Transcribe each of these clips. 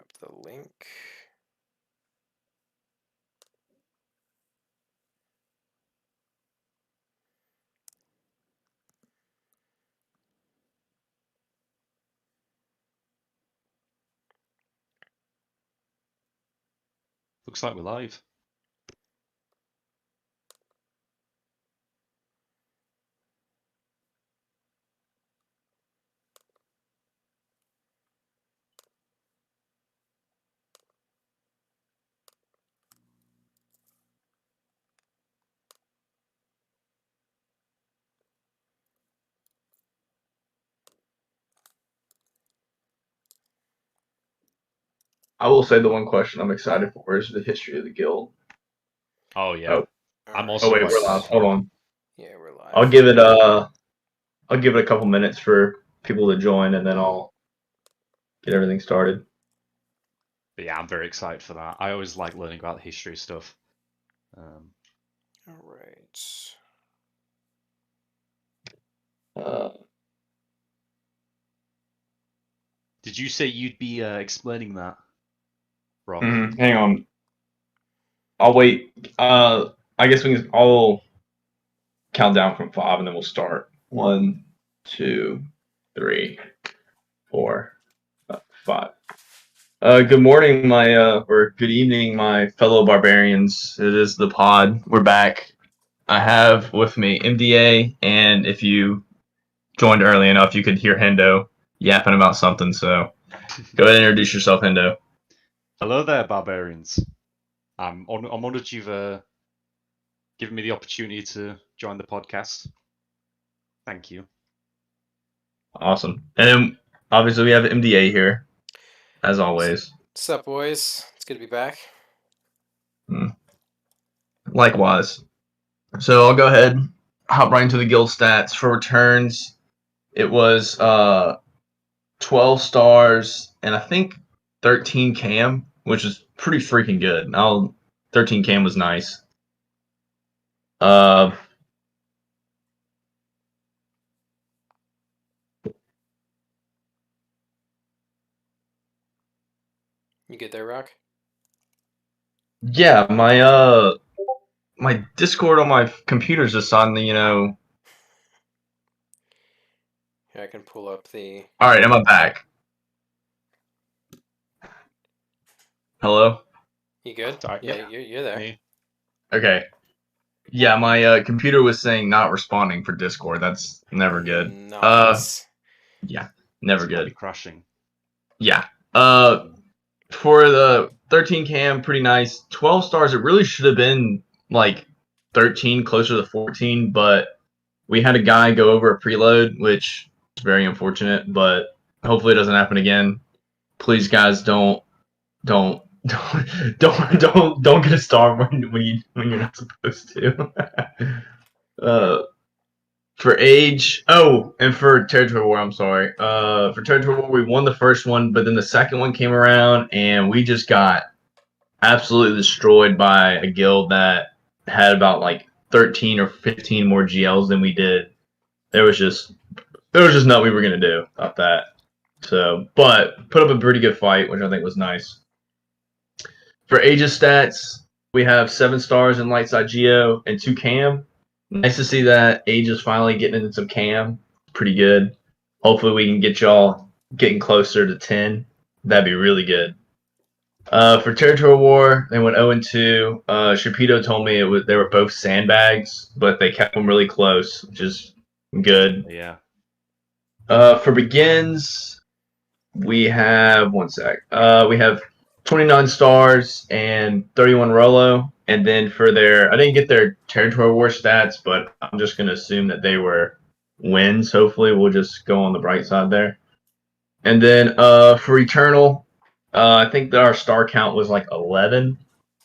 grab the link. Looks like we're live. I will say the one question I'm excited for is the history of the guild. Oh yeah. I'm also wait, quite we're live. excited. Hold on. Yeah, we're live. I'll give it a couple minutes for people to join, and then I'll get everything started. But yeah, I'm very excited for that. I always like learning about the history stuff. All right. Did you say you'd be explaining that, Rob? Hang on. I'll wait. I guess I'll count down from 5, and then we'll start. 1, 2, 3, 4, 5. Good morning, or good evening, my fellow barbarians. It is the pod. We're back. I have with me MDA, and if you joined early enough, you could hear Hendo yapping about something. So go ahead and introduce yourself, Hendo. Hello there, barbarians. I'm honored you've given me the opportunity to join the podcast. Thank you. Awesome. And then obviously we have MDA here, as always. What's up, boys? It's good to be back. Likewise. So I'll go ahead, hop right into the guild stats. For returns, it was 12 stars and I think 13 cam, which is pretty freaking good. 13 cam was nice. You good there, Rock? Yeah, my Discord on my computer's just on the, Here, I can pull up the... Alright, am I back? Hello? You good? Sorry. Yeah, you're there. Me. Okay. Yeah, my computer was saying not responding for Discord. That's never good. Nice. Yeah, never good. Crashing. Yeah. For the 13 cam, pretty nice. 12 stars, it really should have been like 13, closer to 14, but we had a guy go over a preload, which is very unfortunate, but hopefully it doesn't happen again. Please, guys, don't get a star when you're not supposed to. For age, and for territory war, I'm sorry. For territory war, we won the first one, but then the second one came around, and we just got absolutely destroyed by a guild that had about like 13 or 15 more GLs than we did. There was just nothing we were gonna do about that. So, but put up a pretty good fight, which I think was nice. For Aegis stats, we have 7 stars in light side Geo and 2 cam. Nice to see that Aegis finally getting into some cam. Pretty good. Hopefully we can get y'all getting closer to 10. That'd be really good. For Territory War, they went 0-2. Shapito told me they were both sandbags, but they kept them really close, which is good. Yeah. For Begins, we have we have 29 stars and 31 Rolo. And then for I didn't get their Territory War stats, but I'm just going to assume that they were wins. Hopefully, we'll just go on the bright side there. And then for Eternal, I think that our star count was like 11.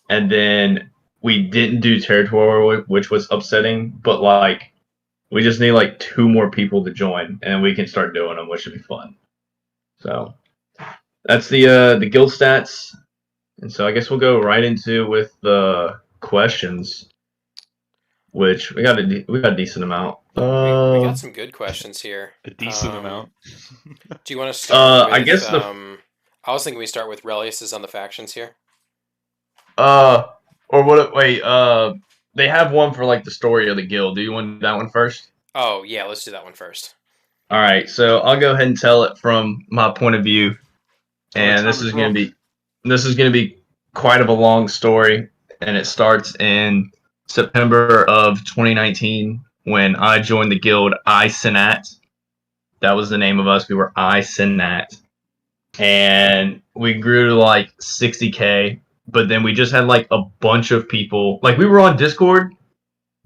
And then we didn't do Territory War, which was upsetting. But like, we just need like 2 more people to join, and we can start doing them, which should be fun. So that's the guild stats. And so I guess we'll go right into with the questions, which we got a decent amount. We got some good questions here. A decent amount. Do you want to start with? I guess I was thinking we start with Relius on the factions here. Or what? Wait, they have one for like the story of the guild. Do you want that one first? Oh, yeah, let's do that one first. All right, so I'll go ahead and tell it from my point of view, and this is gonna be quite of a long story, and it starts in September of 2019 when I joined the guild I Senat. That was the name of us. We were I Senat, and we grew to like 60K. But then we just had like a bunch of people. Like we were on Discord,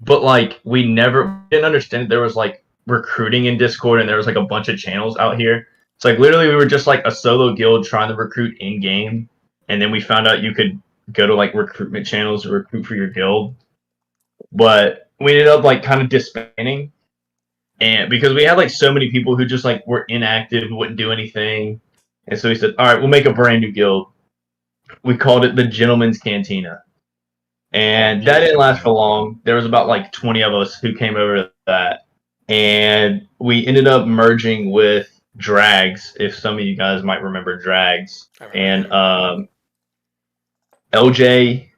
but like we didn't understand there was like recruiting in Discord, and there was like a bunch of channels out here. It's like literally we were just like a solo guild trying to recruit in game, and then we found out you could go to like recruitment channels to recruit for your guild. But we ended up like kind of disbanding, and because we had like so many people who just like were inactive, wouldn't do anything, and so we said, all right, we'll make a brand new guild. We called it the Gentleman's Cantina. And that didn't last for long. There was about like 20 of us who came over to that. And we ended up merging with Drags, if some of you guys might remember Drags. And LJ,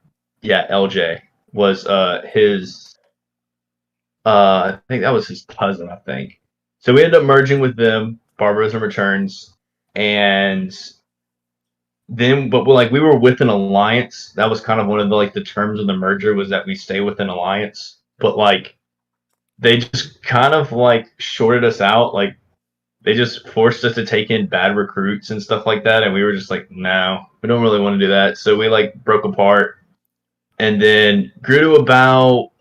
LJ was his, I think that was his cousin, I think. So we ended up merging with them, Barbarism Returns, and then but we were with an alliance. That was kind of one of the like the terms of the merger was that we stay with an alliance. But like they just kind of like shorted us out. Like they just forced us to take in bad recruits and stuff like that, and we were just like, no, we don't really want to do that. So we like broke apart, and then grew to about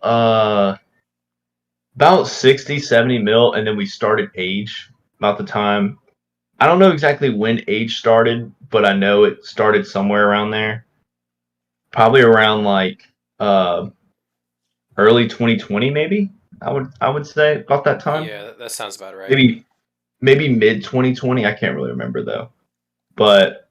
60, 70 mil, and then we started Age about the time. I don't know exactly when Age started, but I know it started somewhere around there. Probably around like early 2020, maybe. I would say about that time. Yeah, that sounds about right. Maybe mid 2020. I can't really remember though. But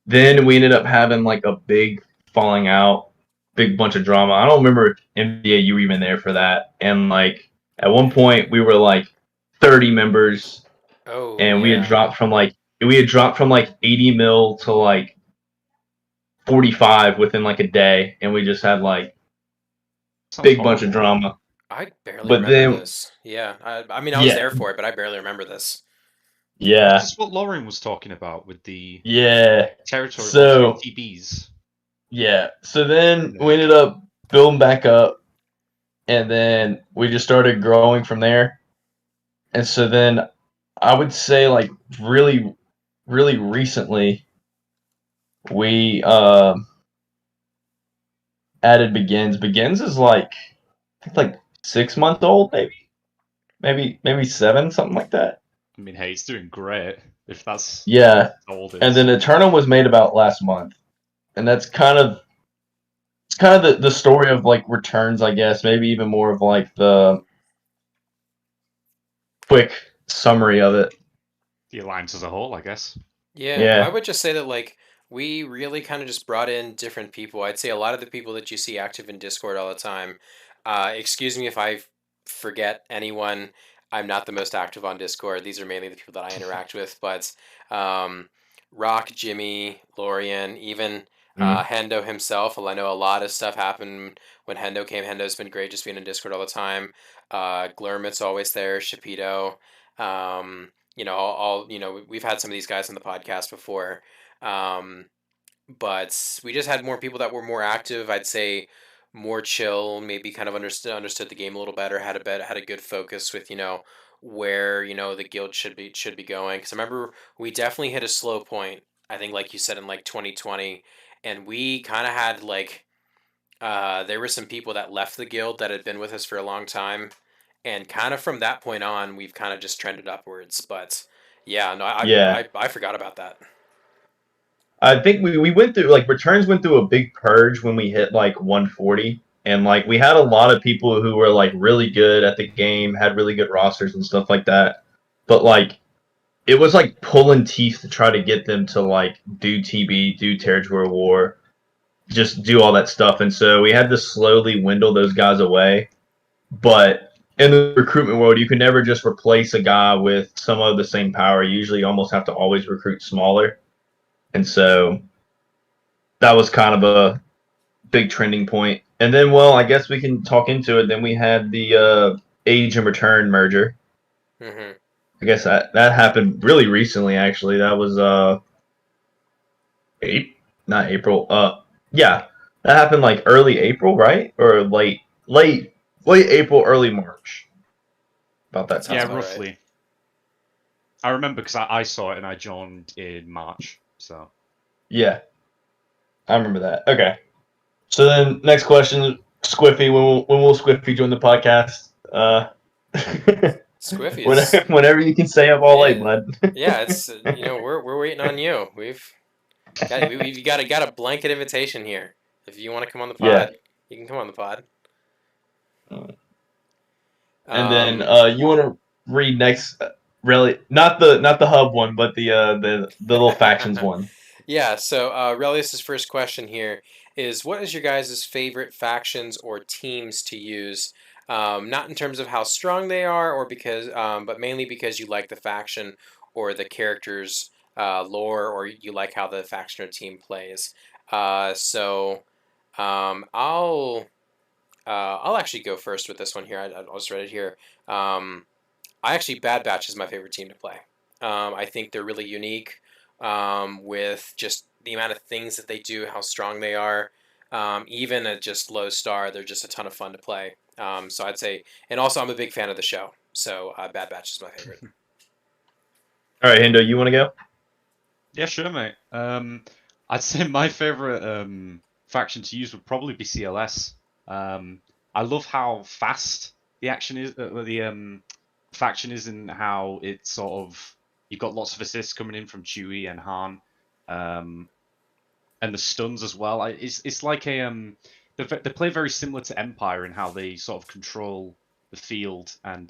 then we ended up having like a big falling out, big bunch of drama. I don't remember if NBA you were even there for that. And like at one point we were like 30 members. Oh, and we had dropped from like 80 mil to like 45 within like a day, and we just had like big bunch of drama. I barely remember this. Yeah, I mean I was there for it, but I barely remember this. Yeah, this is what Lauren was talking about with the territory TBs. Yeah, so then we ended up building back up, and then we just started growing from there. And so then I would say like really recently we added Begins. Begins is like I think like 6 months old, maybe 7, something like that. I mean, hey, it's doing great if that's old. And then Eternal was made about last month, and that's kind of the story of like Returns, I guess. Maybe even more of like the quick summary of it. The alliance as a whole, I guess. Yeah, I would just say that like we really kind of just brought in different people. I'd say a lot of the people that you see active in Discord all the time. Excuse me if I forget anyone. I'm not the most active on Discord. These are mainly the people that I interact with. But Rock, Jimmy, Lorian, even Hendo himself. I know a lot of stuff happened when Hendo came. Hendo's been great just being in Discord all the time. Glurmit's always there. Shapito. We've had some of these guys on the podcast before, but we just had more people that were more active. I'd say more chill, maybe kind of understood the game a little better, had a good focus with where the guild should be going. Because I remember we definitely hit a slow point. I think, like you said, in like 2020, and we kind of had like there were some people that left the guild that had been with us for a long time. And kind of from that point on, we've kind of just trended upwards. But I forgot about that. I think we went through like Returns went through a big purge when we hit like 140, and like we had a lot of people who were like really good at the game, had really good rosters and stuff like that. But like it was like pulling teeth to try to get them to like do TB, do Territory War, just do all that stuff. And so we had to slowly dwindle those guys away. But in the recruitment world, you can never just replace a guy with some of the same power. You usually almost have to always recruit smaller. And so that was kind of a big trending point. And then, well, I guess we can talk into it. Then we had the Age and Return merger. Hmm. I guess that happened really recently. Actually, that was not April. Yeah, that happened like early April, right? Or late April, early March. About that Sounds Yeah, time. about right. roughly. I remember because I saw it and I joined in March. So Yeah, I remember that. Okay. So then, next question, Squiffy. When will Squiffy join the podcast? Squiffy is, whenever you can stay up all late, yeah, bud. yeah. It's we're waiting on you. We've got a blanket invitation here. If you want to come on the Yeah. pod, you can come on the pod. And then Um, you want to read next, really not the hub one, but the little factions one. yeah. So Relius's first question here is: what is your guys' favorite factions or teams to use? Not in terms of how strong they are, or because, but mainly because you like the faction or the character's lore, or you like how the faction or team plays. So I'll I'll actually go first with this one here. I'll just read it here. Um, I actually Bad Batch is my favorite team to play. I think they're really unique with just the amount of things that they do, how strong they are. Even at just low star, they're just a ton of fun to play. So I'd say, and also I'm a big fan of the show. So Bad Batch is my favorite. All right, Hendo, you want to go? yeah, sure, mate. I'd say my favorite faction to use would probably be CLS. I love how fast the action is, the faction is, and how it's sort of you've got lots of assists coming in from Chewie and Han, and the stuns as well. It's like a they play very similar to Empire in how they sort of control the field, and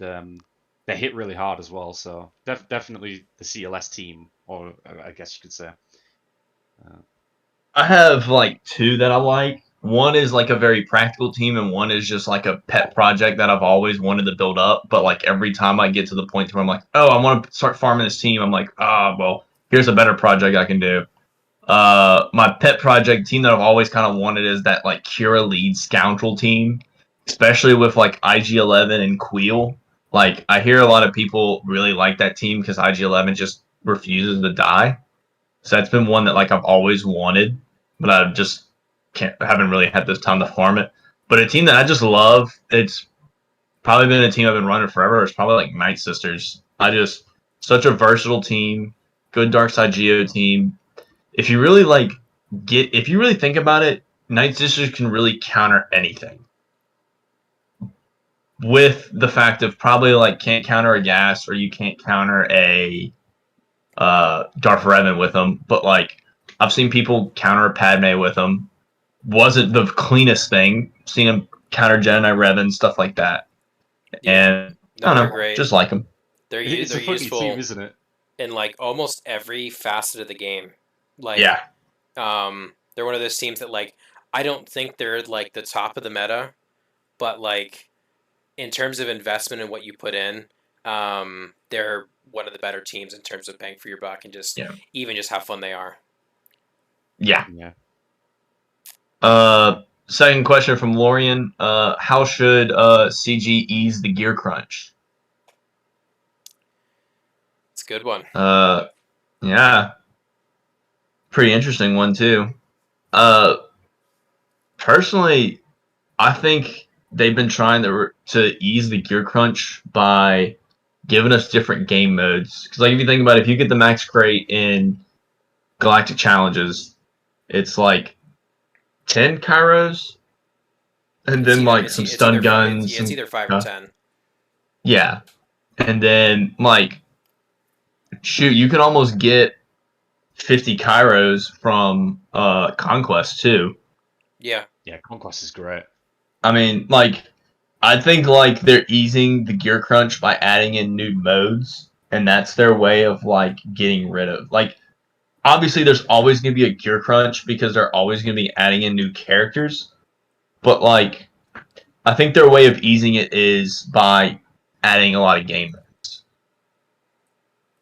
they hit really hard as well. So definitely the CLS team, or I guess you could say. I have like two that I like. One is like a very practical team, and one is just like a pet project that I've always wanted to build up. But like every time I get to the point where I'm like, oh, I want to start farming this team, I'm like, well, here's a better project I can do. My pet project team that I've always kind of wanted is that like Kira lead scoundrel team, especially with like IG-11 and Queel. Like I hear a lot of people really like that team because IG-11 just refuses to die. So that's been one that like I've always wanted, but I just haven't really had this time to farm it. But a team that I just love, it's probably been a team I've been running forever. It's probably like Night Sisters. I just such a versatile team, good dark side Geo team. If you really if you really think about it, Night Sisters can really counter anything. With the fact of probably like can't counter a gas or you can't counter a Darth Revan with them, but like I've seen people counter Padme with them. Wasn't the cleanest thing. Seen them counter Jedi Revan, stuff like that. Yeah, And I no, they're don't know, great. just like them. It's They're a funny team, useful isn't it? in like almost every facet of the game. Like Yeah, they're one of those teams that like I don't think they're like the top of the meta, but like in terms of investment and what you put in, they're one of the better teams in terms of bang for your buck and just yeah, even just how fun they are. yeah. Yeah. Second question from Lorian. How should CG ease the gear crunch? It's a good one. Yeah, pretty interesting one too. Uh, Personally, I think they've been trying to ease the gear crunch by giving us different game modes. Because like if you think about it, if you get the max crate in Galactic Challenges, it's like 10 Kairos, and then like some It's stun either guns, it's some either 5 or 10. yeah, and then like shoot, you can almost get 50 Kairos from Conquest too. Yeah, Yeah, Conquest is great. I mean, like, I think like they're easing the gear crunch by adding in new modes, and that's their way of like getting rid of like. Obviously, there's always going to be a gear crunch because they're always going to be adding in new characters, but like I think their way of easing it is by adding a lot of game modes.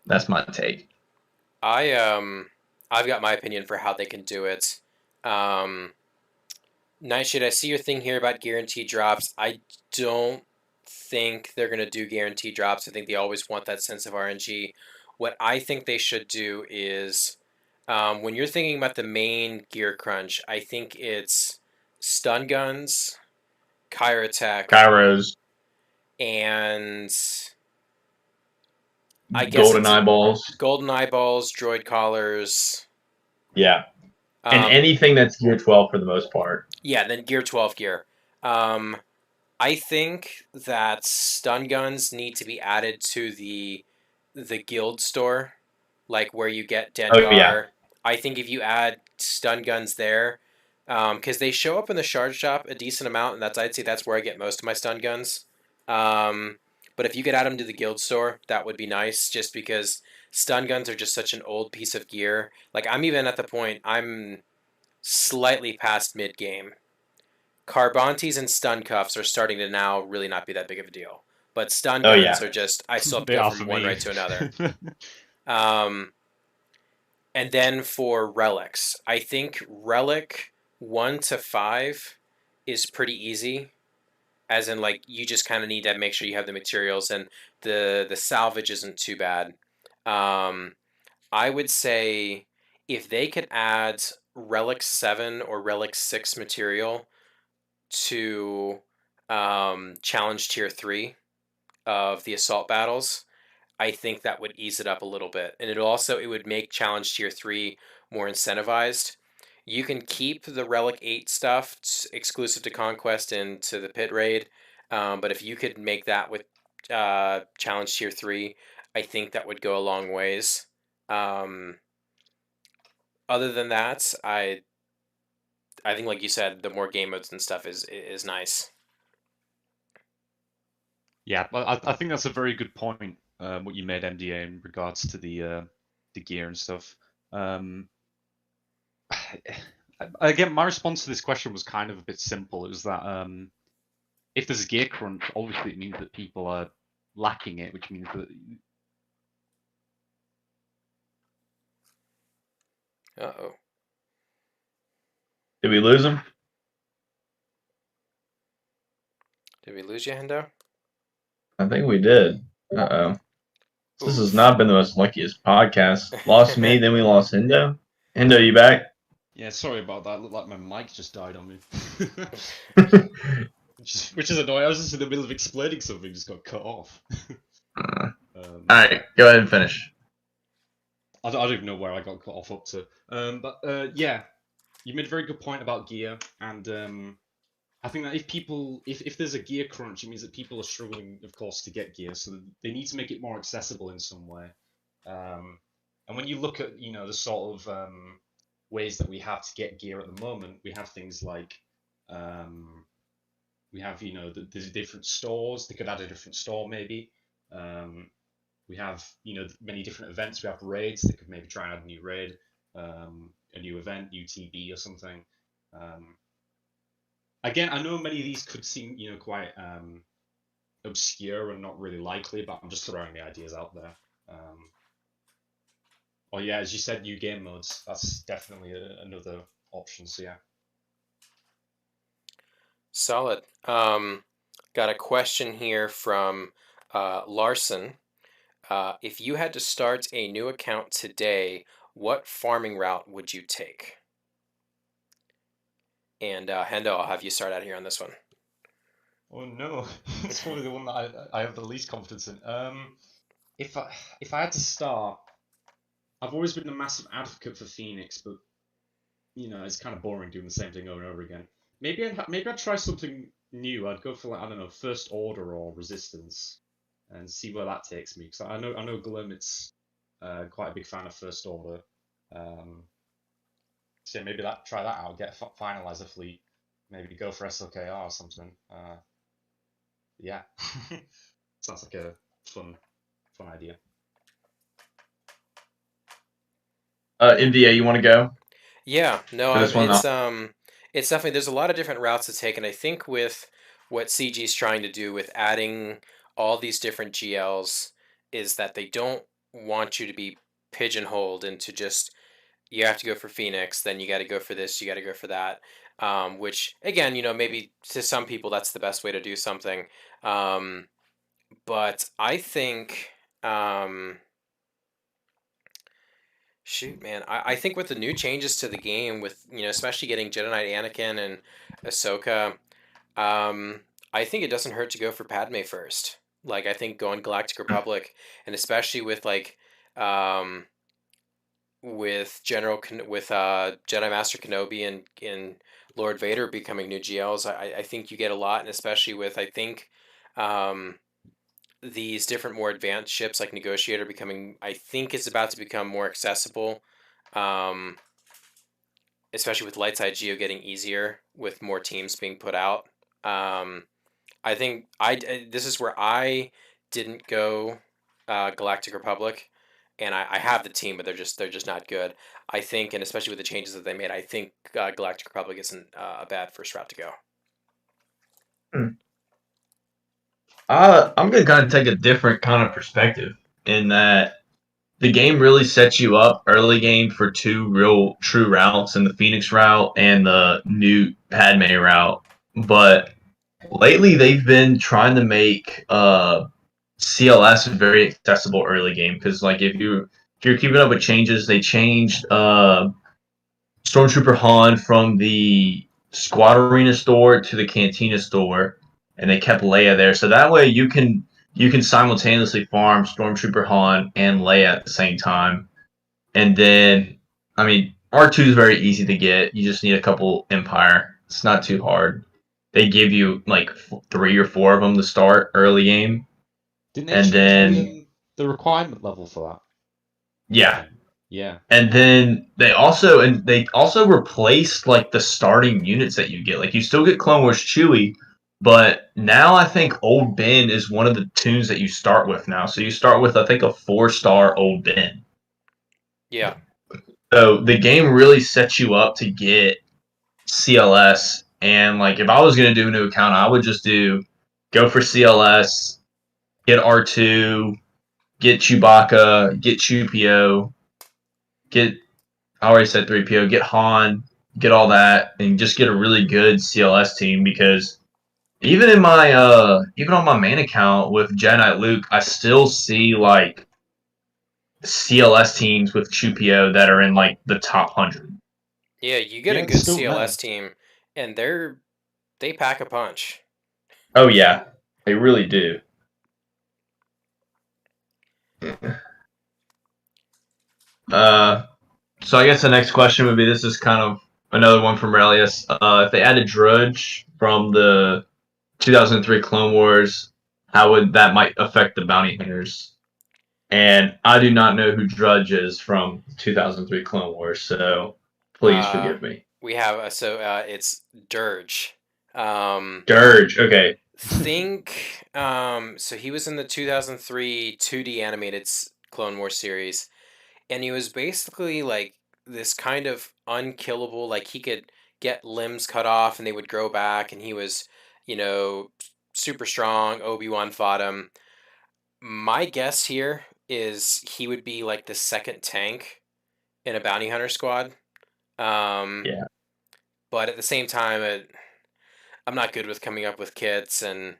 That's my take. I've got my opinion for how they can do it. Um, Nightshade, I see your thing here about guaranteed drops. I don't think they're gonna do guaranteed drops. I think they always want that sense of RNG. What I think they should do is, when you're thinking about the main gear crunch, I think it's stun guns, Kairos, Kairos, and I guess golden it's eyeballs. golden eyeballs, droid collars. Yeah. And Um, anything that's gear 12 for the most part. yeah, then gear 12 gear. Um, I think that stun guns need to be added to the guild store, like where you get Oh, yeah. Dengar. I think if you add stun guns there, because they show up in the shard shop a decent amount, and I'd say that's where I get most of my stun guns. Um, but if you could add them to the guild store, that would be nice. Just because stun guns are just such an old piece of gear. Like I'm even at the point I'm slightly past mid game. Carbantes and stun cuffs are starting to now really not be that big of a deal. But stun Oh, guns yeah. are just I still have to They go are from for one me. right to another. Um, and then for relics, I think relic 1 to 5 is pretty easy. As in, like you just kind of need to make sure you have the materials, and the salvage isn't too bad. Um, I would say if they could add relic 7 or relic 6 material to challenge tier 3 of the assault battles, I think that would ease it up a little bit. And it would make challenge tier 3 more incentivized. You can keep the relic 8 stuff exclusive to conquest and to the pit raid. But if you could make that with challenge tier 3, I think that would go a long ways. Um, Other than that, I think like you said, the more game modes and stuff is nice. Yeah, I think that's a very good point. What you made, MDA, in regards to the gear and stuff. Um, Again, my response to this question was kind of a bit simple. It was that if there's a gear crunch, obviously it means that people are lacking it, which means that Uh-oh. Did we lose him? Did we lose you, Hendo? I think we did. Uh-oh. This has Oof. not been the most luckiest podcast. Lost me, then we lost Hendo. Hendo, you back? yeah, sorry about that. Looked like my mic just died on me. uh, which is annoying. I was just in the middle of explaining something, just got cut off. Alright, go ahead and finish. I don't even know where I got cut off up to. Yeah, you made a very good point about gear, and I think that if there's a gear crunch, it means that people are struggling, of course, to get gear. So they need to make it more accessible in some way. And when you look at the sort of ways that we have to get gear at the moment, we have things like we have the different stores. They could add a different store maybe. We have many different events. We have raids. They could maybe try and add a new raid, a new event, UTB or something. Again, I know many of these could seem quite obscure and not really likely, but I'm just throwing the ideas out there. Or yeah, as you said, new game modes. That's definitely another option. So yeah. Solid. Got a question here from Larson. If you had to start a new account today, what farming route would you take? And Hendo, I'll have you start out here on this one. Oh no, it's probably the one that I have the least confidence in. If I had to start, I've always been a massive advocate for Phoenix, but it's kind of boring doing the same thing over and over again. Maybe I'd try something new. I'd go for like I don't know, First Order or Resistance, and see where that takes me. Because I know Glimmit's quite a big fan of First Order. So maybe try that out. Finalize a fleet. Maybe go for SLKR or something. Yeah, sounds like a fun idea. MDA, you want to go Yeah, no, for this one? it's definitely there's a lot of different routes to take, and I think with what CG's trying to do with adding all these different GLs is that they don't want you to be pigeonholed into just you have to go for Phoenix, then you got to go for this, you got to go for that. Which again, maybe to some people that's the best way to do something. Um, but I think, um, shoot, man, I think with the new changes to the game, with especially getting Jedi Knight Anakin and Ahsoka, um, I think it doesn't hurt to go for Padme first. Like I think going Galactic Republic, and especially um, with Jedi Master Kenobi and Lord Vader becoming new GLs, I think you get a lot, and especially with I think um, these different more advanced ships like Negotiator becoming I think is about to become more accessible, um, especially with Light Side Geo getting easier with more teams being put out. Um, I think this is where I didn't go Galactic Republic, and I have the team, but they're just not good. I think, and especially with the changes that they made, I think Galactic Republic isn't a bad first route to go. I'm gonna kind of take a different kind of perspective in that the game really sets you up early game for two real true routes in the Phoenix route and the new Padme route. But lately they've been trying to make CLS very accessible early game because like if you're keeping up with changes, they changed Stormtrooper Han from the Squad Arena store to the Cantina store, and they kept Leia there. So that way you can simultaneously farm Stormtrooper Han and Leia at the same time. And then, I mean, R2 is very easy to get. You just need a couple Empire. It's not too hard. They give you like 3 or 4 of them to start early game, Didn't they and change then the requirement level for that? yeah, Yeah. and then they also replaced like the starting units that you get. Like you still get Clone Wars Chewie, but now I think Old Ben is one of the tunes that you start with now. So you start with I think a 4-star Old Ben. Yeah, So the game really sets you up to get CLS. And like if I was gonna do a new account, I would just go for CLS, get R2, get Chewbacca, get Chewpio, get I already said 3PO, get Han, get all that, and just get a really good CLS team because even on my main account with Jedi Knight Luke, I still see like CLS teams with Chupio that are in like the top 100. yeah, you get Yeah, a it's good still CLS meta. team, and they pack a punch. Oh yeah, they really do. Uh, so I guess the next question would be: this is kind of another one from Relius. If they added Drudge from the 2003 Clone Wars, how would that might affect the bounty hunters? And I do not know who Drudge is from 2003 Clone Wars, so please Uh, forgive me. we have it's Dirge. Um, Dirge, okay. so he was in the 2003 2D animated Clone Wars series, and he was basically like this kind of unkillable, like he could get limbs cut off and they would grow back, and he was, you know, super strong. Obi-Wan fought him. My guess here is he would be like the second tank in a bounty hunter squad. Um, Yeah. but at the same time, I'm not good with coming up with kits, and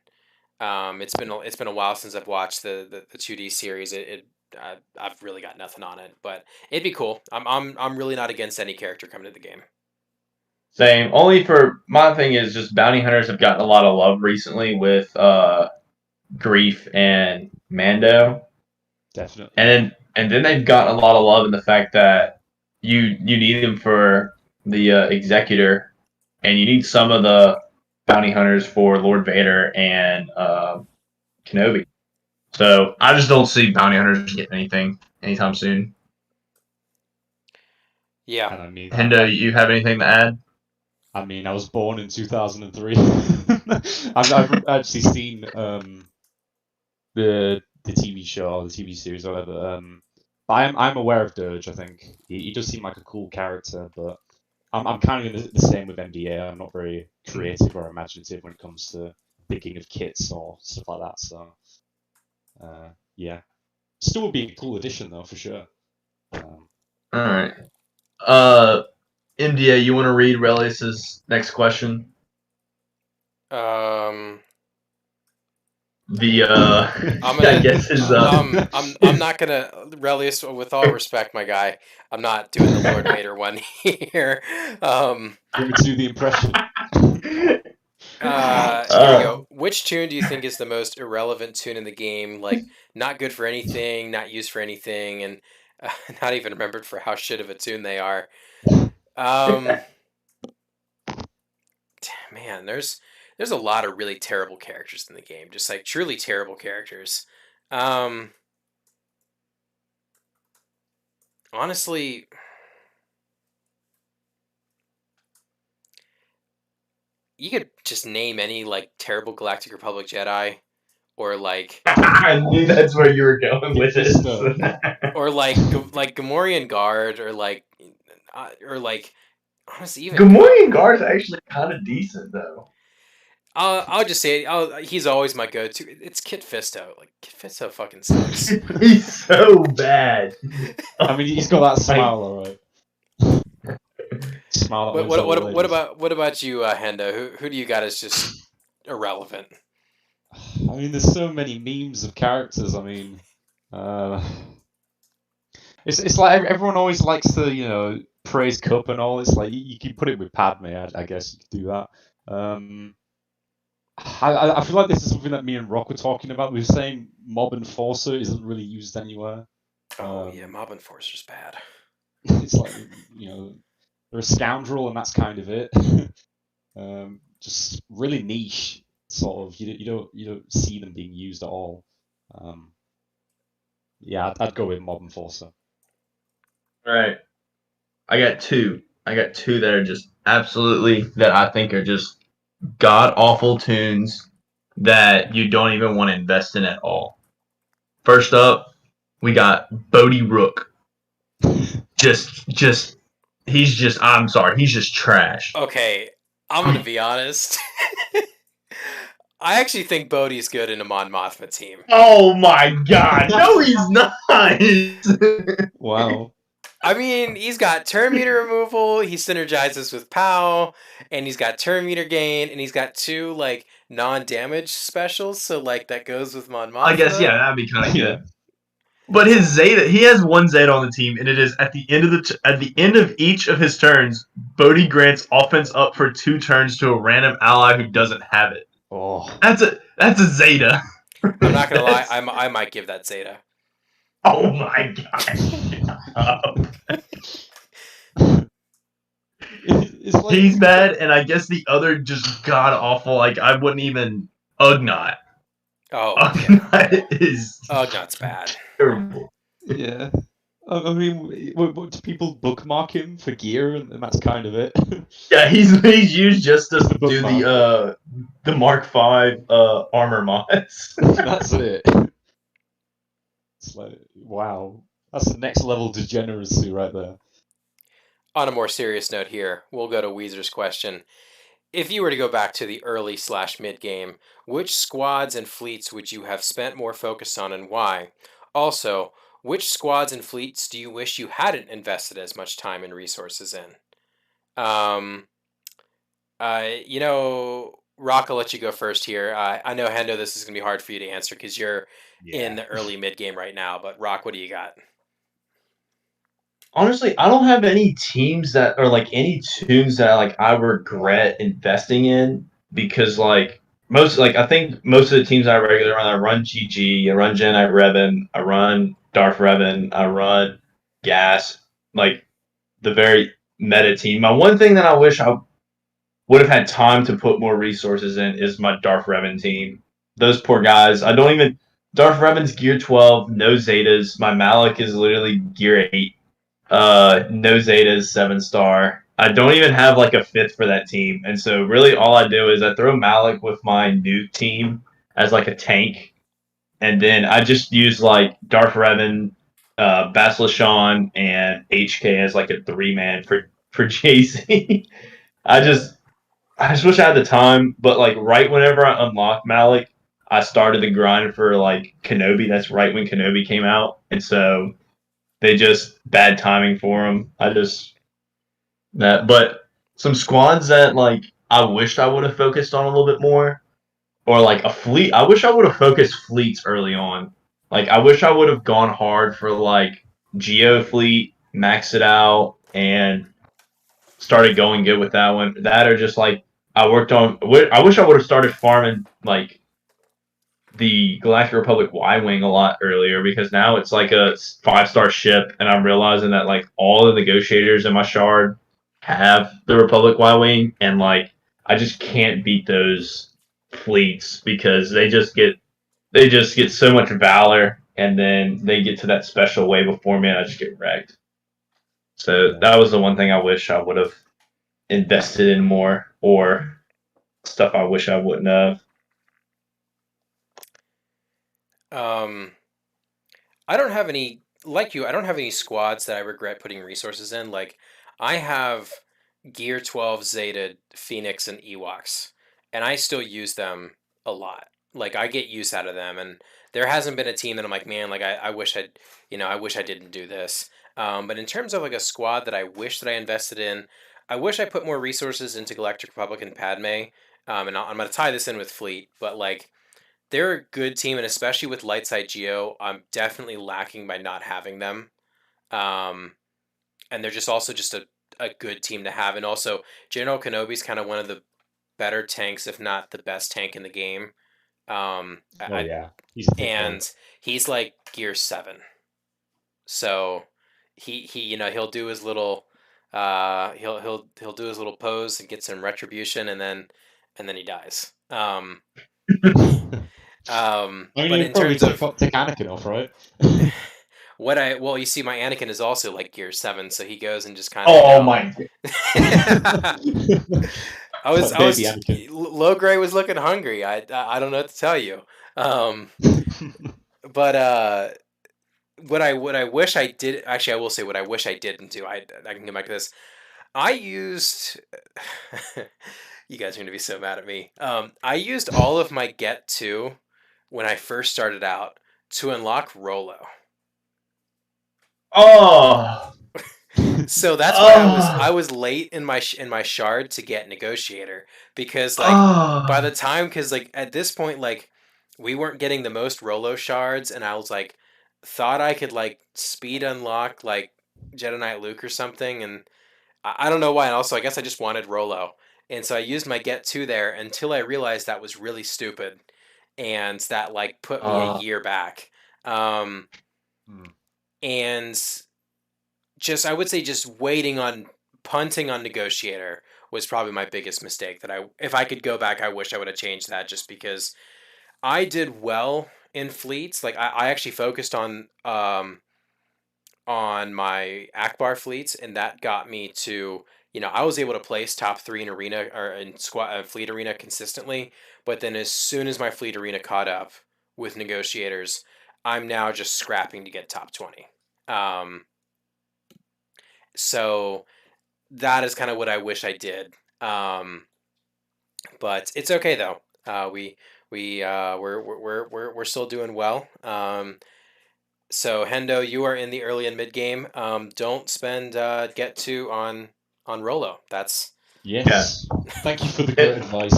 it's been a while since I've watched the 2D series. I've really got nothing on it, but it'd be cool. I'm really not against any character coming to the game. Same. Only for my thing is just bounty hunters have gotten a lot of love recently with Grief and Mando. Definitely. And then they've gotten a lot of love in the fact that you need them for the executor, and you need some of the bounty hunters for Lord Vader and Kenobi. So I just don't see bounty hunters getting anything anytime soon. Yeah. And I mean that. Hendo, you have anything to add? I mean, I was born in 2003. I've actually seen the TV show or the TV series or whatever. But I'm aware of Dirge. I think he does seem like a cool character, but I'm kind of in the same with MDA. I'm not very creative or imaginative when it comes to thinking of kits or stuff like that. So yeah, still would be a cool addition though for sure. All right. India, you want to read Relius's next question? I'm The gonna. I guess his I'm not gonna. Relius, with all respect, my guy, I'm not doing the Lord Vader one here. Want me to do the impression? Here we go. Which tune do you think is the most irrelevant tune in the game? Like, not good for anything, not used for anything, and not even remembered for how shit of a tune they are. Man, there's a lot of really terrible characters in the game, just like truly terrible characters. Honestly, you could just name any like terrible Galactic Republic Jedi, or like, I knew that's where you were going with this. or like Gamorrean Guard, or like honestly even Gamorrean Guard is actually kind of decent though. I'll just say he's always my go-to. It's Kit Fisto. Like Kit Fisto fucking sucks. He's so bad. I mean, he's got that smile, all right. Smile. What about you, Hendo? Who do you got as just irrelevant? I mean, there's so many memes of characters. I mean, it's like everyone always likes to praise Cup and all. It's like you can put it with Padme. I guess you could do that. I feel like this is something that me and Rock were talking about. We were saying Mob Enforcer isn't really used anywhere. Oh yeah, Mob Enforcer's bad. It's like they're a scoundrel and that's kind of it. Just really niche, sort of. You don't see them being used at all. Yeah, I'd go with Mob Enforcer. All right, I got two that are just absolutely that I think are just god awful tunes that you don't even want to invest in at all. First up, we got Bodhi Rook. I'm sorry, he's just trash. Okay, I'm gonna be honest. I actually think Bodhi's good in a Mon Mothma team. Oh my god, no, he's not. Wow. I mean, he's got turn meter removal, he synergizes with POW, and he's got turn meter gain, and he's got 2 like non-damage specials, so like that goes with Mon Mothma. I guess that'd be kind of good. But his Zeta, he has 1 Zeta on the team, and it is at the end of each of his turns, Bodhi grants offense up for 2 turns to a random ally who doesn't have it. Oh, that's a Zeta. I'm not gonna lie, I might give that Zeta. Oh my god. Like, he's bad, and I guess the other just god awful. Like I wouldn't even Ugnaught. Oh, Ugnaught is Ugnaught's bad. Terrible. Yeah. I mean, what do people bookmark him for gear, and that's kind of it. Yeah, he's used just to do the Mark V armor mods. That's it. It's like, wow, that's the next level degeneracy right there. On a more serious note here, we'll go to Weezer's question. If you were to go back to the early / mid game, which squads and fleets would you have spent more focus on and why? Also, which squads and fleets do you wish you hadn't invested as much time and resources in? Rock, I'll let you go first here. I know, Hendo, this is going to be hard for you to answer because you're in the early mid game right now, but Rock, what do you got? Honestly, I don't have any teams that are like any tunes that I regret investing in because I think most of the teams I regularly run, I run GG, I run Gen I Revan, I run Darth Revan, I run Gas, like the very meta team. My one thing that I wish I would have had time to put more resources in is my Darth Revan team. Those poor guys. Darth Revan's gear 12, no Zetas. My Malik is literally gear 8. No Zetas, 7-star. I don't even have a 5th for that team. And so really all I do is I throw Malik with my new team as a tank. And then I just use Darth Revan, Basilishan, and HK as a 3-man for JC. I just wish I had the time, but like right whenever I unlocked Malik, I started the grind for like Kenobi. That's right when Kenobi came out, and so they just bad timing for him. I just that, but some squads that like I wished I would have focused on a little bit more, or like a fleet. I wish I would have focused fleets early on. Like I wish I would have gone hard for like Geo fleet, max it out, and started going good with that one. That or just like I worked on. I wish I would have started farming like the Galactic Republic Y Wing a lot earlier because now it's like a 5-star ship, and I'm realizing that like all the negotiators in my shard have the Republic Y Wing, and like I just can't beat those fleets because they just get so much valor, and then they get to that special way before me, and I just get wrecked. So Yeah. that was the one thing I wish I would have invested in more, or stuff I wish I wouldn't have. Um, I don't have any like you. I don't have any squads that I regret putting resources in. Like I have Gear 12 Zeta, Phoenix, and Ewoks, and I still use them a lot. Like I get use out of them, and there hasn't been a team that I'm like, man, like I wish I'd, I wish I didn't do this. But in terms of like a squad that I wish that I invested in, I wish I put more resources into Galactic Republic and Padme. And I'm going to tie this in with Fleet, but like they're a good team, and especially with Lightside Geo, I'm definitely lacking by not having them. Um, and they're just also just a good team to have. And also, General Kenobi's kind of one of the better tanks, if not the best tank in the game. Oh yeah, he's a thick boy. And he's like gear 7, so he he'll do his little he'll do his little pose and get some retribution, and then he dies. I mean, But he'll in probably terms of take Anakin off, right? well, you see, my Anakin is also like gear 7, so he goes and just kind of Oh my! It's like baby Anakin. Low Gray was looking hungry. I don't know what to tell you. Um, but what I wish I did, actually I will say what I wish I didn't do. I can get back to this. I used you guys are gonna be so mad at me. I used all of my get to when I first started out to unlock Rolo. Oh, So that's why I oh, was late in my shard to get negotiator, because like by oh. the time, because like at this point, like we weren't getting the most Rolo shards, and I was like thought I could like speed unlock like Jedi Knight Luke or something, and I don't know why. And also I guess I just wanted Rolo, and so I used my get to there until I realized that was really stupid, and that like put me a Uh, year back. Um, Hmm. and just I would say just waiting on punting on negotiator was probably my biggest mistake, that I if I could go back I wish I would have changed that, just because I did well in fleets. Like I actually focused on my Akbar fleets, and that got me to, I was able to place top 3 in arena or in squad fleet arena consistently, but then as soon as my fleet arena caught up with negotiators, I'm now just scrapping to get top 20. um so that is kind of what I wish I did. But it's okay though. We're still doing well. So Hendo, you are in the early and mid game. Don't spend get to on Rolo. That's yeah. Yes. Thank you for the great It, advice.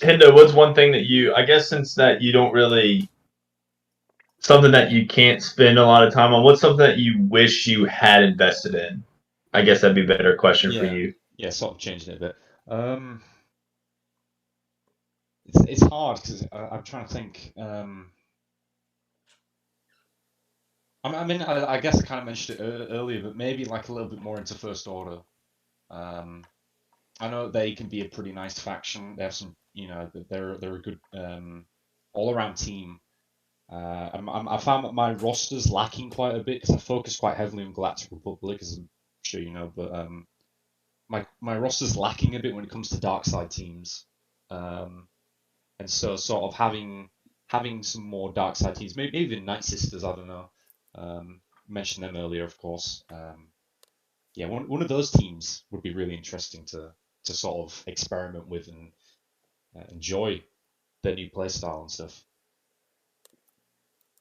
Hendo, what's one thing that I guess since that you don't really, something that you can't spend a lot of time on, what's something that you wish you had invested in? I guess that'd be a better question for Yeah, you. yeah, sort of changing it a bit. It's hard because I'm trying to think. I guess I kind of mentioned it earlier, but maybe like a little bit more into First Order. Um, I know they can be a pretty nice faction. They have some, they're a good all around team. I found that my roster's lacking quite a bit because I focus quite heavily on Galactic Republic, as I'm sure you know. But my roster's lacking a bit when it comes to dark side teams. Um, and so sort of having some more dark side teams, maybe even Night Sisters. I don't know. Mentioned them earlier, of course. Yeah, one of those teams would be really interesting to to sort of experiment with and enjoy their new playstyle and stuff.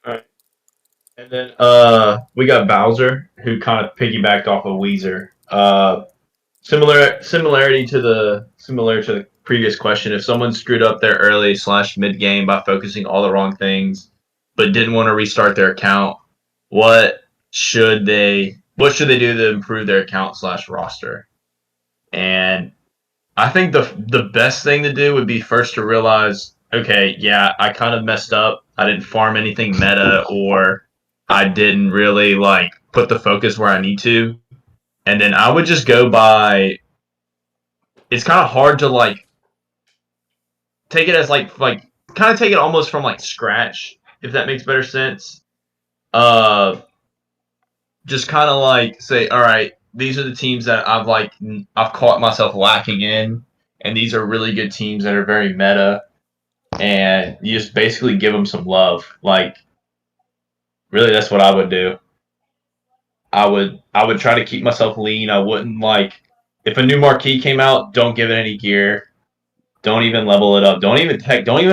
All right. And then we got Bowser, who kind of piggybacked off of Weezer. Similar to the previous question. If someone screwed up their early / mid game by focusing all the wrong things, but didn't want to restart their account, what should they do to improve their account / roster? And I think the best thing to do would be first to realize, okay, yeah, I kind of messed up. I didn't farm anything meta, or I didn't really like put the focus where I need to. And then I would just go by. It's kind of hard to like take it as like kind of take it almost from like scratch, if that makes better sense. Uh, just kind of like say, all right, these are the teams that I've caught myself lacking in, and these are really good teams that are very meta, and you just basically give them some love. Like, really, that's what I would do. I would try to keep myself lean. I wouldn't like if a new marquee came out, don't give it any gear. Don't even level it up. Don't even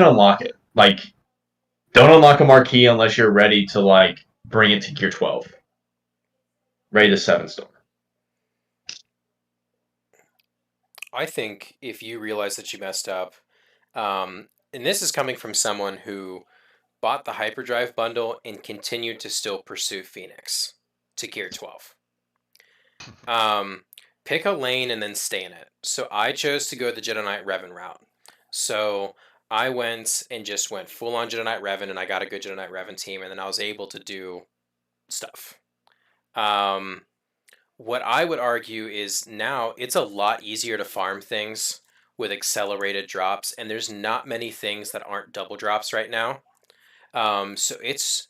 unlock it. Like, don't unlock a marquee unless you're ready to like bring it to gear 12. Ready to 7-star. I think if you realize that you messed up, and this is coming from someone who bought the hyperdrive bundle and continued to still pursue Phoenix to gear 12. Pick a lane and then stay in it. So I chose to go the Jedi Knight Revan route. So I went and just went full on Jedi Knight Revan, and I got a good Jedi Knight Revan team, and then I was able to do stuff. What I would argue is now it's a lot easier to farm things with accelerated drops, and there's not many things that aren't double drops right now. So it's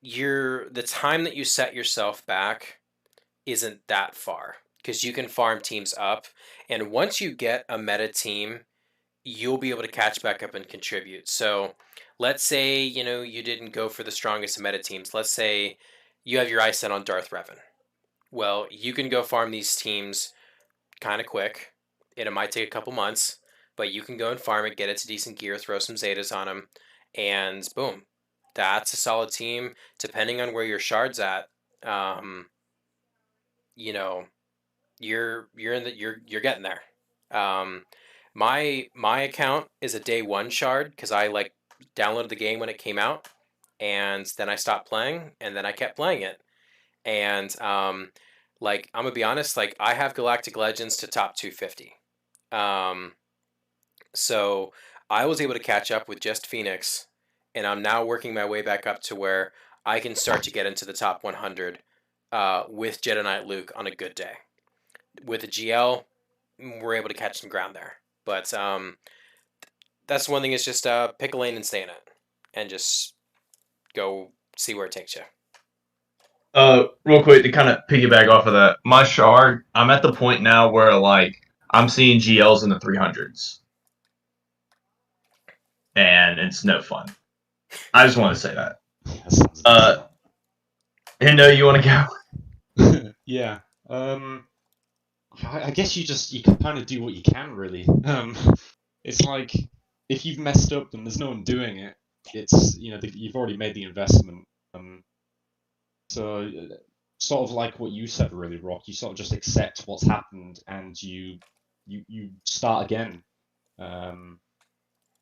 the time that you set yourself back isn't that far because you can farm teams up, and once you get a meta team, you'll be able to catch back up and contribute. So let's say you didn't go for the strongest meta teams. Let's say you have your eyes set on Darth Revan. Well, you can go farm these teams kind of quick. It might take a couple months, but you can go and farm it, get it to decent gear, throw some Zetas on them, and boom, that's a solid team. Depending on where your shard's at, you know, you're getting there. My account is a day one shard because I like downloaded the game when it came out, and then I stopped playing, and then I kept playing it. And like I'm gonna be honest, like I have Galactic Legends to top 250. Um, so I was able to catch up with just Phoenix, and I'm now working my way back up to where I can start to get into the top 100 with Jedi Knight Luke on a good day. With the GL, we're able to catch some ground there. But that's one thing is just pick a lane and stay in it, and just go see where it takes you. Real quick to kind of piggyback off of that, my shard, I'm at the point now where like I'm seeing GLs in the 300s, and it's no fun. I just want to say that. Hendo, you want to go? Yeah. I guess you can kind of do what you can, really. It's like if you've messed up and there's no one doing it, it's you've already made the investment. So sort of like what you said, really, Rock. You sort of just accept what's happened and you start again.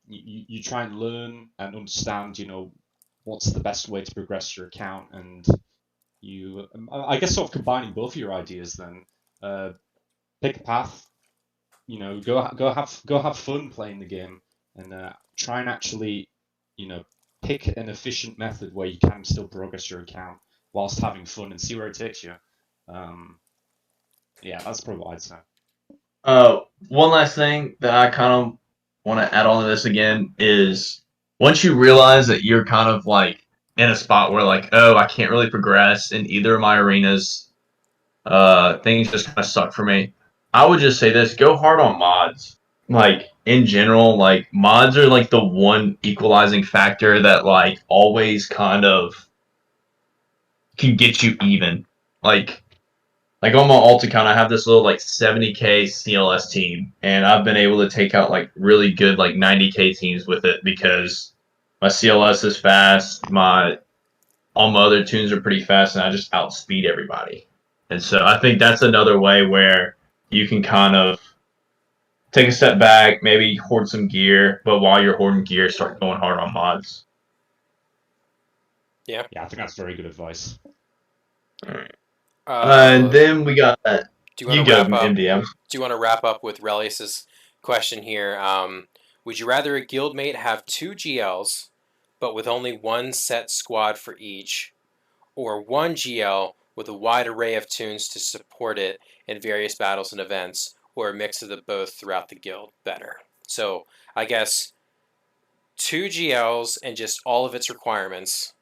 You try and learn and understand, what's the best way to progress your account, and I guess sort of combining both of your ideas then. Pick a path, go have fun playing the game, and try and actually, pick an efficient method where you can still progress your account whilst having fun and see where it takes you. Yeah, that's probably what I'd say. One last thing that I kind of want to add on to this again is once you realize that you're kind of like in a spot where like, oh, I can't really progress in either of my arenas, things just kind of suck for me. I would just say this: go hard on mods. Like in general, like mods are like the one equalizing factor that like always kind of can get you even. Like like on my alt account, I have this little like 70k CLS team, and I've been able to take out like really good like 90k teams with it because my CLS is fast, my all my other tunes are pretty fast, and I just outspeed everybody. And so I think that's another way where you can kind of take a step back, maybe hoard some gear, but while you're hoarding gear, start going hard on mods. Yeah. Yeah, I think that's very good advice. All right. And Uh, then we got do you want you to go wrap up? MDM. Do you want to wrap up with Relius's question here? Would you rather a guildmate have two GLs, but with only one set squad for each, or one GL with a wide array of tunes to support it in various battles and events, or a mix of the both throughout the guild better? So I guess two GLs and just all of its requirements,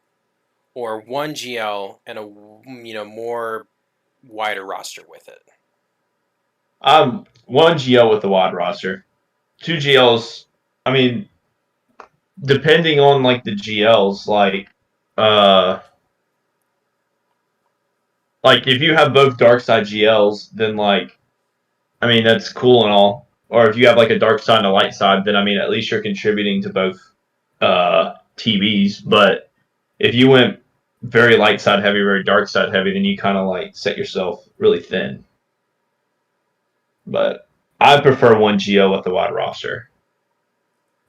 or one GL and a more wider roster with it. I'm one GL with the wide roster. Two GLs. I mean, depending on like the GLs, uh like if you have both dark side GLs, then like I mean that's cool and all. Or if you have like a dark side and a light side, then I mean at least you're contributing to both TVs. But if you went very light side heavy, very dark side heavy, then you kind of like set yourself really thin. But I prefer one GL with the wide roster.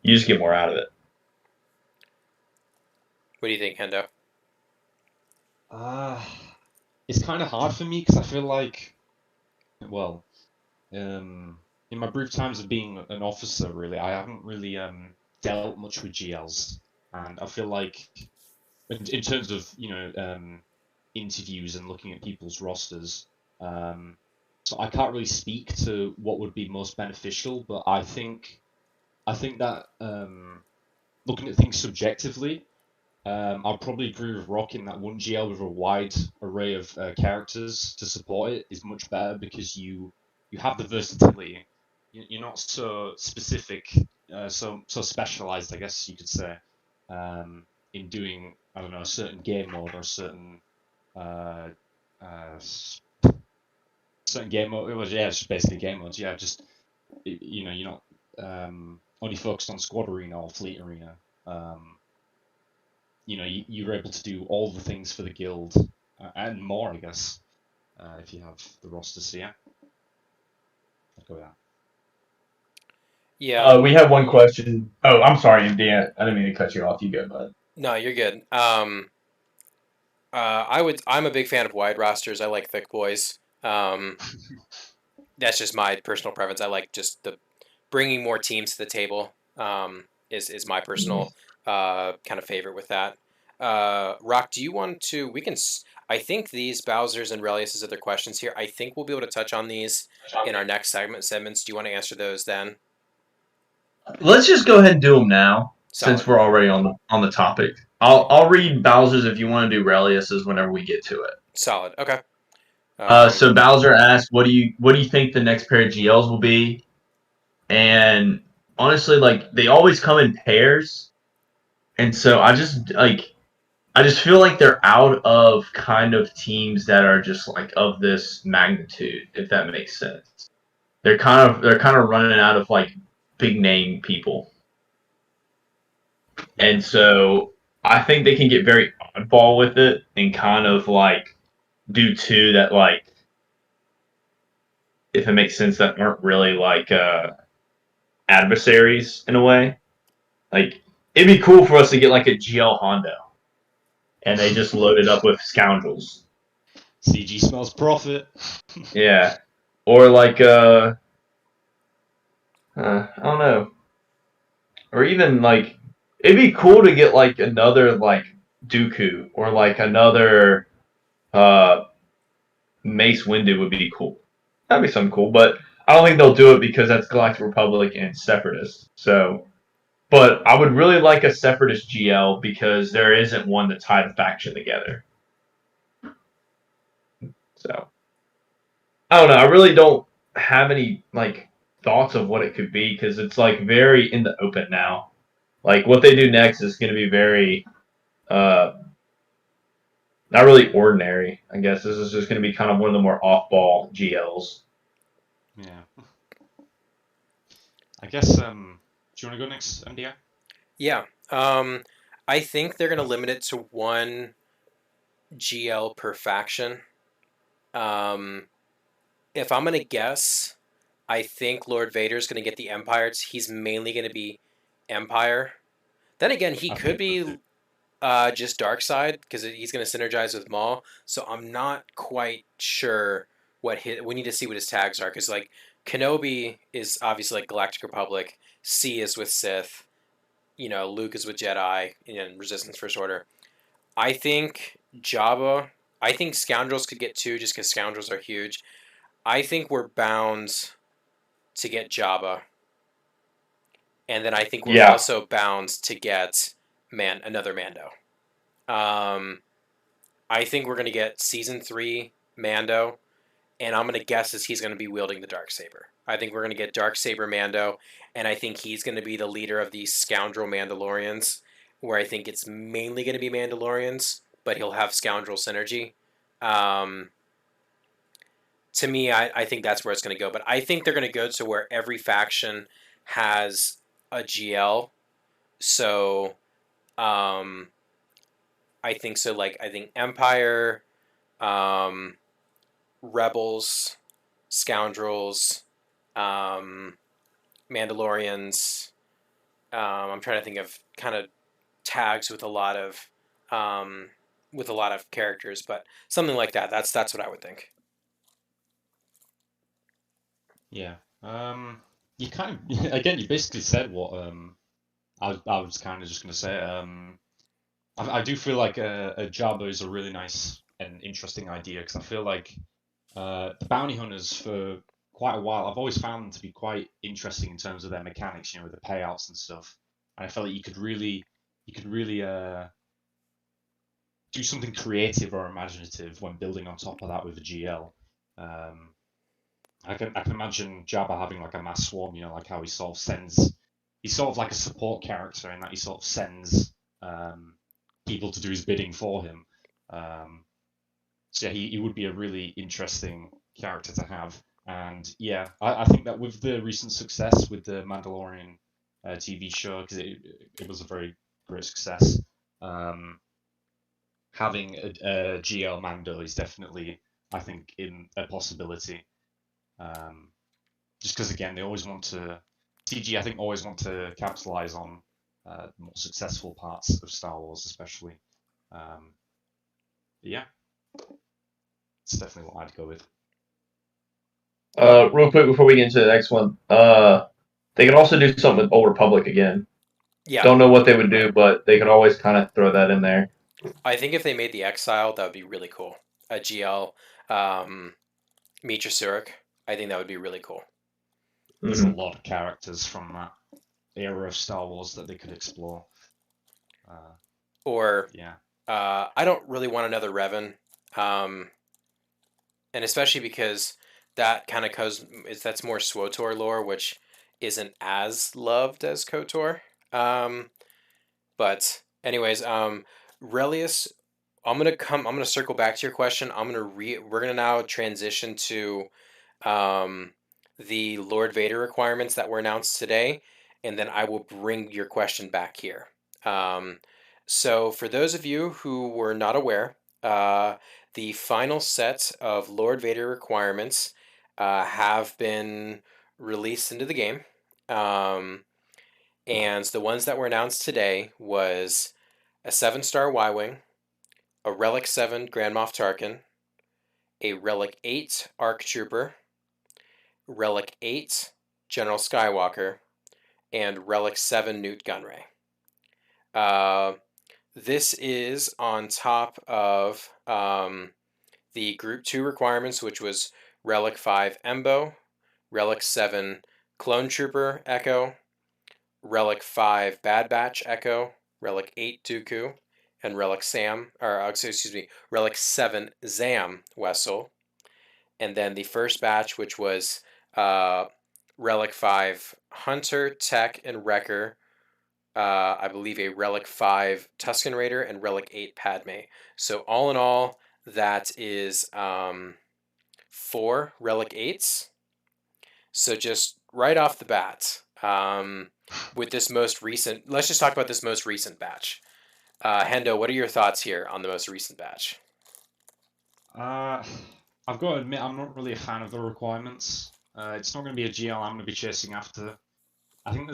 You just get more out of it. What do you think, Hendo? Uh, it's kind of hard for me because I feel like, well, in my brief times of being an officer, really, I haven't really dealt much with GLs, and I feel like, in terms of interviews and looking at people's rosters, so I can't really speak to what would be most beneficial, but I think that looking at things subjectively, I'll probably agree with Rock in that one GL with a wide array of characters to support it is much better because you have the versatility. You're not so specific, so specialized, I guess you could say, in doing I don't know a certain game mode or a uh, uh, certain game mode. Well, yeah, it's just basically game modes. Yeah, just you're not only focused on squad arena or fleet arena. Um, you're able to do all the things for the guild and more, I guess, if you have the roster. So yeah, I'd go with that. Yeah, We have one question. Oh, I'm sorry, Dan. I didn't mean to cut you off. You go, bud. no, you're good. I'm a big fan of wide rosters. I like thick boys. That's just my personal preference. I like just the bringing more teams to the table. Is my personal kind of favorite with that. Rock, do you want to? We can. I think these Bowser's and Relius's other questions here. I think we'll be able to touch on these in our next segments. Do you want to answer those then? Let's just go ahead and do them now, since Solid. we're already on the topic. I'll read Bowser's if you want to do Relius's whenever we get to it. Solid. Okay. So Bowser asked, "What do you think the next pair of GLs will be?" And honestly, like they always come in pairs, and so I just feel like they're out of kind of teams that are just like of this magnitude, if that makes sense. They're kind of running out of like big name people. And so I think they can get very oddball with it and kind of like do two that like if it makes sense that aren't really like adversaries in a way. Like it'd be cool for us to get like a GL Hondo and they just load it up with scoundrels. CG smells profit. Yeah. Or like I don't know. Or even like it'd be cool to get like another like Dooku or like another uh Mace Windu would be cool. That'd be something cool, but I don't think they'll do it because that's Galactic Republic and Separatist. So, but I would really like a Separatist GL because there isn't one to tie the faction together. So, I don't know. I really don't have any like thoughts of what it could be because it's like very in the open now. Like what they do next is going to be very uh not really ordinary. I guess this is just going to be kind of one of the more off-ball GLs. Yeah. I guess. Do you want to go next, MDI? Yeah. I think they're gonna limit it to one GL per faction. Um, if I'm gonna guess, I think Lord Vader's gonna get the Empire. He's mainly gonna be Empire. Then again, he I could think so be too. just Dark Side because he's gonna synergize with Maul. So I'm not quite sure what his. We need to see what his tags are because like Kenobi is obviously like Galactic Republic. C is with Sith. You know, Luke is with Jedi and Resistance First Order. I think Jabba. I think Scoundrels could get two just because Scoundrels are huge. I think we're bound to get Jabba, and then I think we're Yeah, also bound to get another Mando. Um, I think we're gonna get season 3 Mando, and I'm gonna guess is he's gonna be wielding the dark saber. I think we're gonna get dark saber Mando, and I think he's gonna be the leader of these scoundrel Mandalorians, where I think it's mainly gonna be Mandalorians, but he'll have scoundrel synergy. Um, to me, I think that's where it's gonna go. But I think they're gonna go to where every faction has a GL. So um, I think so. Like I think Empire, um, Rebels, Scoundrels, um, Mandalorians. I'm trying to think of kind of tags um, with a lot of characters, but something like that. That's what I would think. Yeah. You kind of again, you basically said what I was kind of just gonna say. I do feel like a Jabba is a really nice and interesting idea because I feel like the bounty hunters for quite a while I've always found them to be quite interesting in terms of their mechanics, with the payouts and stuff. And I felt like you could really do something creative or imaginative when building on top of that with a GL. Um, I can imagine Jabba having like a mass swarm, like how he sort of sends. He's sort of like a support character in that he sort of sends um, people to do his bidding for him. Um, so yeah, he would be a really interesting character to have. And yeah, I think that with the recent success with the Mandalorian TV show, because it was a very great success, um, having a GL Mando is definitely, I think, in a possibility. Um, just because again they always want to TG I think always want to capitalize on more successful parts of Star Wars, especially. Um, yeah, it's definitely what I'd go with. Real quick before we get into the next one, they could also do something with Old Republic again. Yeah, Don't know what they would do, but they could always kind of throw that in there. I think if they made the Exile, that would be really cool. A GL, um, Mitra Surik. I think that would be really cool. There's a Hmm. lot of characters from that era of Star Wars that they could explore. Uh, Or yeah, I don't really want another Revan. Um, and especially because that kind of that's more SWOTOR lore, which isn't as loved as KOTOR. Um, but anyways, Relius, I'm gonna circle back to your question. We're gonna now transition to um, the Lord Vader requirements that were announced today, and then I will bring your question back here. Um, so, for those of you who were not aware, the final set of Lord Vader requirements have been released into the game. Um, and the ones that were announced today was a 7-star Y-Wing, a Relic 7 Grand Moff Tarkin, a Relic 8 ARC Trooper, Relic 8 General Skywalker, and Relic 7 Newt Gunray. Uh, this is on top of the Group 2 requirements, which was Relic 5 Embo, Relic 7 Clone Trooper Echo, Relic 5 Bad Batch Echo, Relic 8 Dooku, and Relic 7 Zam Wessel. And then the first batch, which was uh, Relic 5 Hunter, Tech, and Wrecker, I believe a Relic 5 Tusken Raider, and Relic 8 Padme. So all in all, that is 4 Relic 8s. So just right off the bat, with this most recent, let's just talk about this most recent batch. Hendo, what are your thoughts here on the most recent batch? Uh, I've got to admit, I'm not really a fan of the requirements. It's not going to be a GL I'm going to be chasing after. I think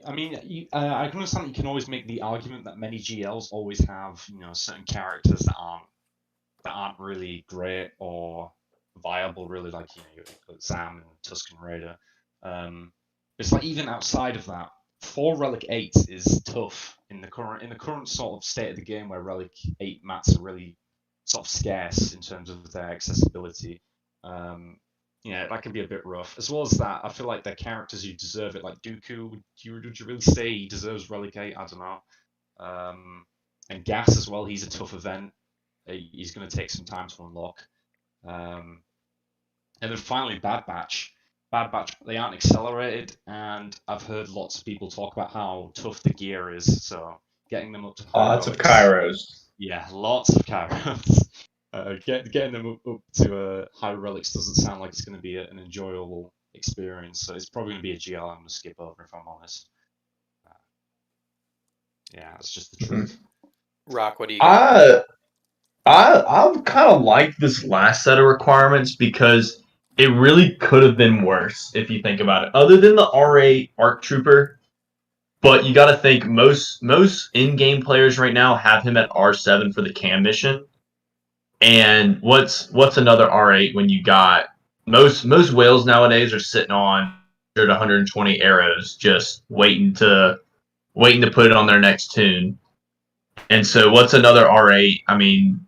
I mean, I can understand that you can always make the argument that many GLs always have, certain characters that aren't really great or viable, really, like you've got Zam and Tusken Raider. Um, it's like even outside of that, 4 Relic 8 is tough in the current sort of state of the game where Relic 8 mats are really sort of scarce in terms of their accessibility. Um, yeah, that can be a bit rough. As well as that, I feel like they're characters who deserve it. Like Dooku, would you really say he deserves Relic 8? I don't know. And Gas as well, he's a tough event. He's going to take some time to unlock. Um, and then finally, Bad Batch. Bad Batch, they aren't accelerated, and I've heard lots of people talk about how tough the gear is. So getting them up to high Lots of relics, Kairos. yeah, lots of carrots. Getting them up to high relics doesn't sound like it's going to be an enjoyable experience. So it's probably going to be a GL I'm going to skip over if I'm honest. Uh, yeah, that's just the Mhm. truth. Rock, what do you got? I I kind of like this last set of requirements because it really could have been worse if you think about it. Other than the R8 ARC Trooper, but you got to think most in-game players right now have him at R7 for the cam mission. And what's another R8 when you got most whales nowadays are sitting on 100 to 120 arrows, just waiting to put it on their next tune. And so, what's another R8? I mean,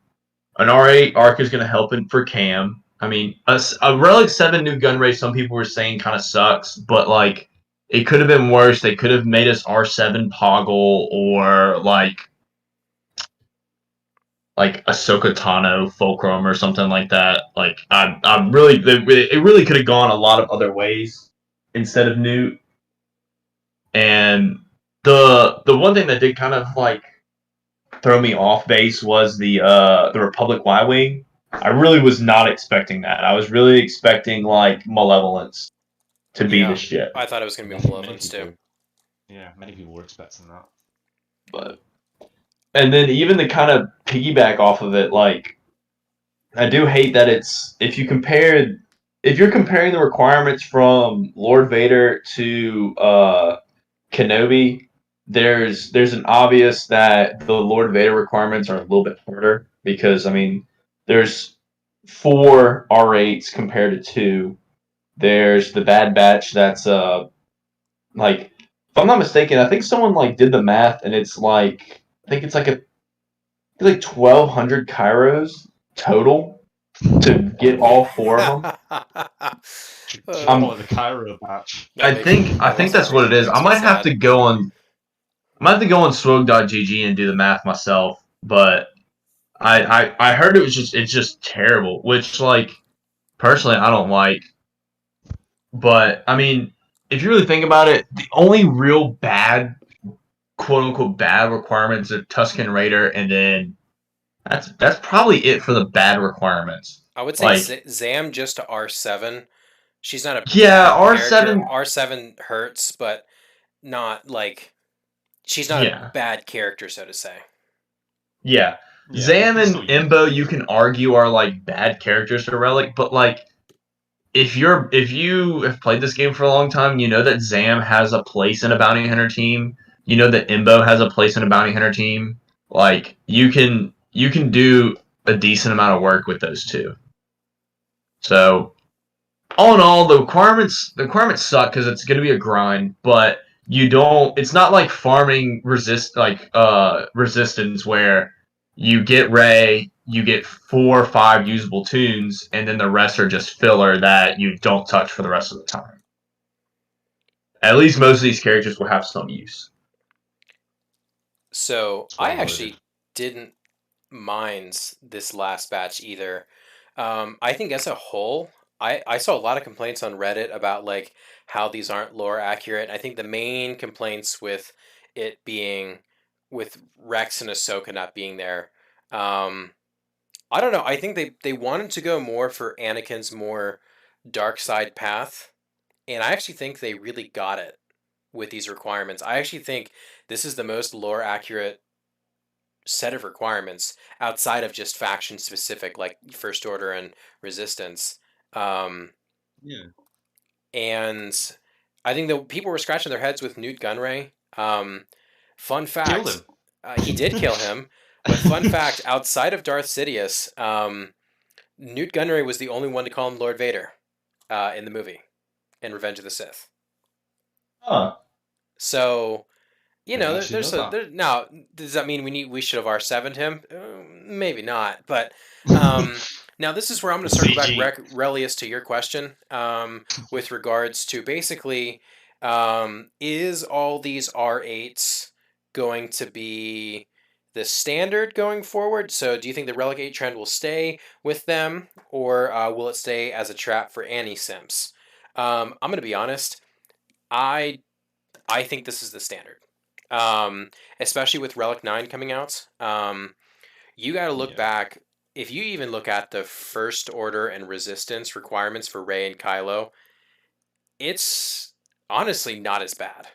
an R8 arc is going to help it for cam. I mean, a Relic 7 new gun race, some people were saying kind of sucks, but like it could have been worse. They could have made us R7 Poggle or like Ahsoka Tano Fulcrum or something like that. Like I'm really it really could have gone a lot of other ways instead of Newt. And the one thing that did kind of like throw me off base was the Republic Y Wing. I really was not expecting that. I was really expecting like Malevolence to be the Yeah, ship. I thought it was going Yeah, to I be think many Malevolence too. people. Yeah, many people were expecting that. But and then even to kind of piggyback off of it, like I do hate that it's if you're comparing the requirements from Lord Vader to Kenobi, there's an obvious that the Lord Vader requirements are a little bit harder because I mean there's 4 R8s compared to 2. There's the Bad Batch that's like if I'm not mistaken, I think someone like did the math and it's like I think it's like 1,200 kairos total to get all 4 of them. Should call Um, it the Cairo batch. That makes I that think makes me that's what it is. makes me sad. I might have to go on swog.gg and do the math myself, but I heard it's just terrible, which like personally I don't like. But I mean, if you really think about it, the only real bad quote unquote bad requirements are Tusken Raider, and then that's probably it for the bad requirements. I would say Like Zam just to R7. She's not a yeah, bad character. R7. R7 hurts, but not like she's not a Yeah, bad character, so to say. yeah. Yeah, you Zam can and still use Imbo, them. you can argue are like bad characters for Relic, but like if you have played this game for a long time, you know that Zam has a place in a bounty hunter team. You know that Imbo has a place in a bounty hunter team. Like you can do a decent amount of work with those two. So all in all, the requirements suck because it's going to be a grind, but you don't. It's not like farming resistance where you get Ray, you get 4 or 5 usable tunes, and then the rest are just filler that you don't touch for the rest of the time. At least most of these characters will have some use. So It's I well noted. actually didn't mind this last batch either. I think as a whole, I saw a lot of complaints on Reddit about like how these aren't lore accurate. I think the main complaints with it being with Rex and Ahsoka not being there. Um, I don't know. I think they wanted to go more for Anakin's more dark side path, and I actually think they really got it with these requirements. I actually think this is the most lore accurate set of requirements outside of just faction specific, like First Order and Resistance. Um, Yeah. and I think that people were scratching their heads with Newt Gunray. Fun Killed fact, him. he did kill him, but fun fact, outside of Darth Sidious, Newt Gunray was the only one to call him Lord Vader in the movie in Revenge of the Sith. Huh. So Didn't actually know that. now does that mean we should have R7'd him? Maybe not, but now this is where I'm going The to circle back, CG. Relius, to your question with regards to basically is all these R8s going to be the standard going forward? So do you think the Relic 8 trend will stay with them, or will it stay as a trap for anti-sims? I'm going to be honest. I I think this is the standard, especially with Relic 9 coming out. You got to look Yeah. back. If you even look at the First Order and Resistance requirements for Rey and Kylo, it's honestly not as bad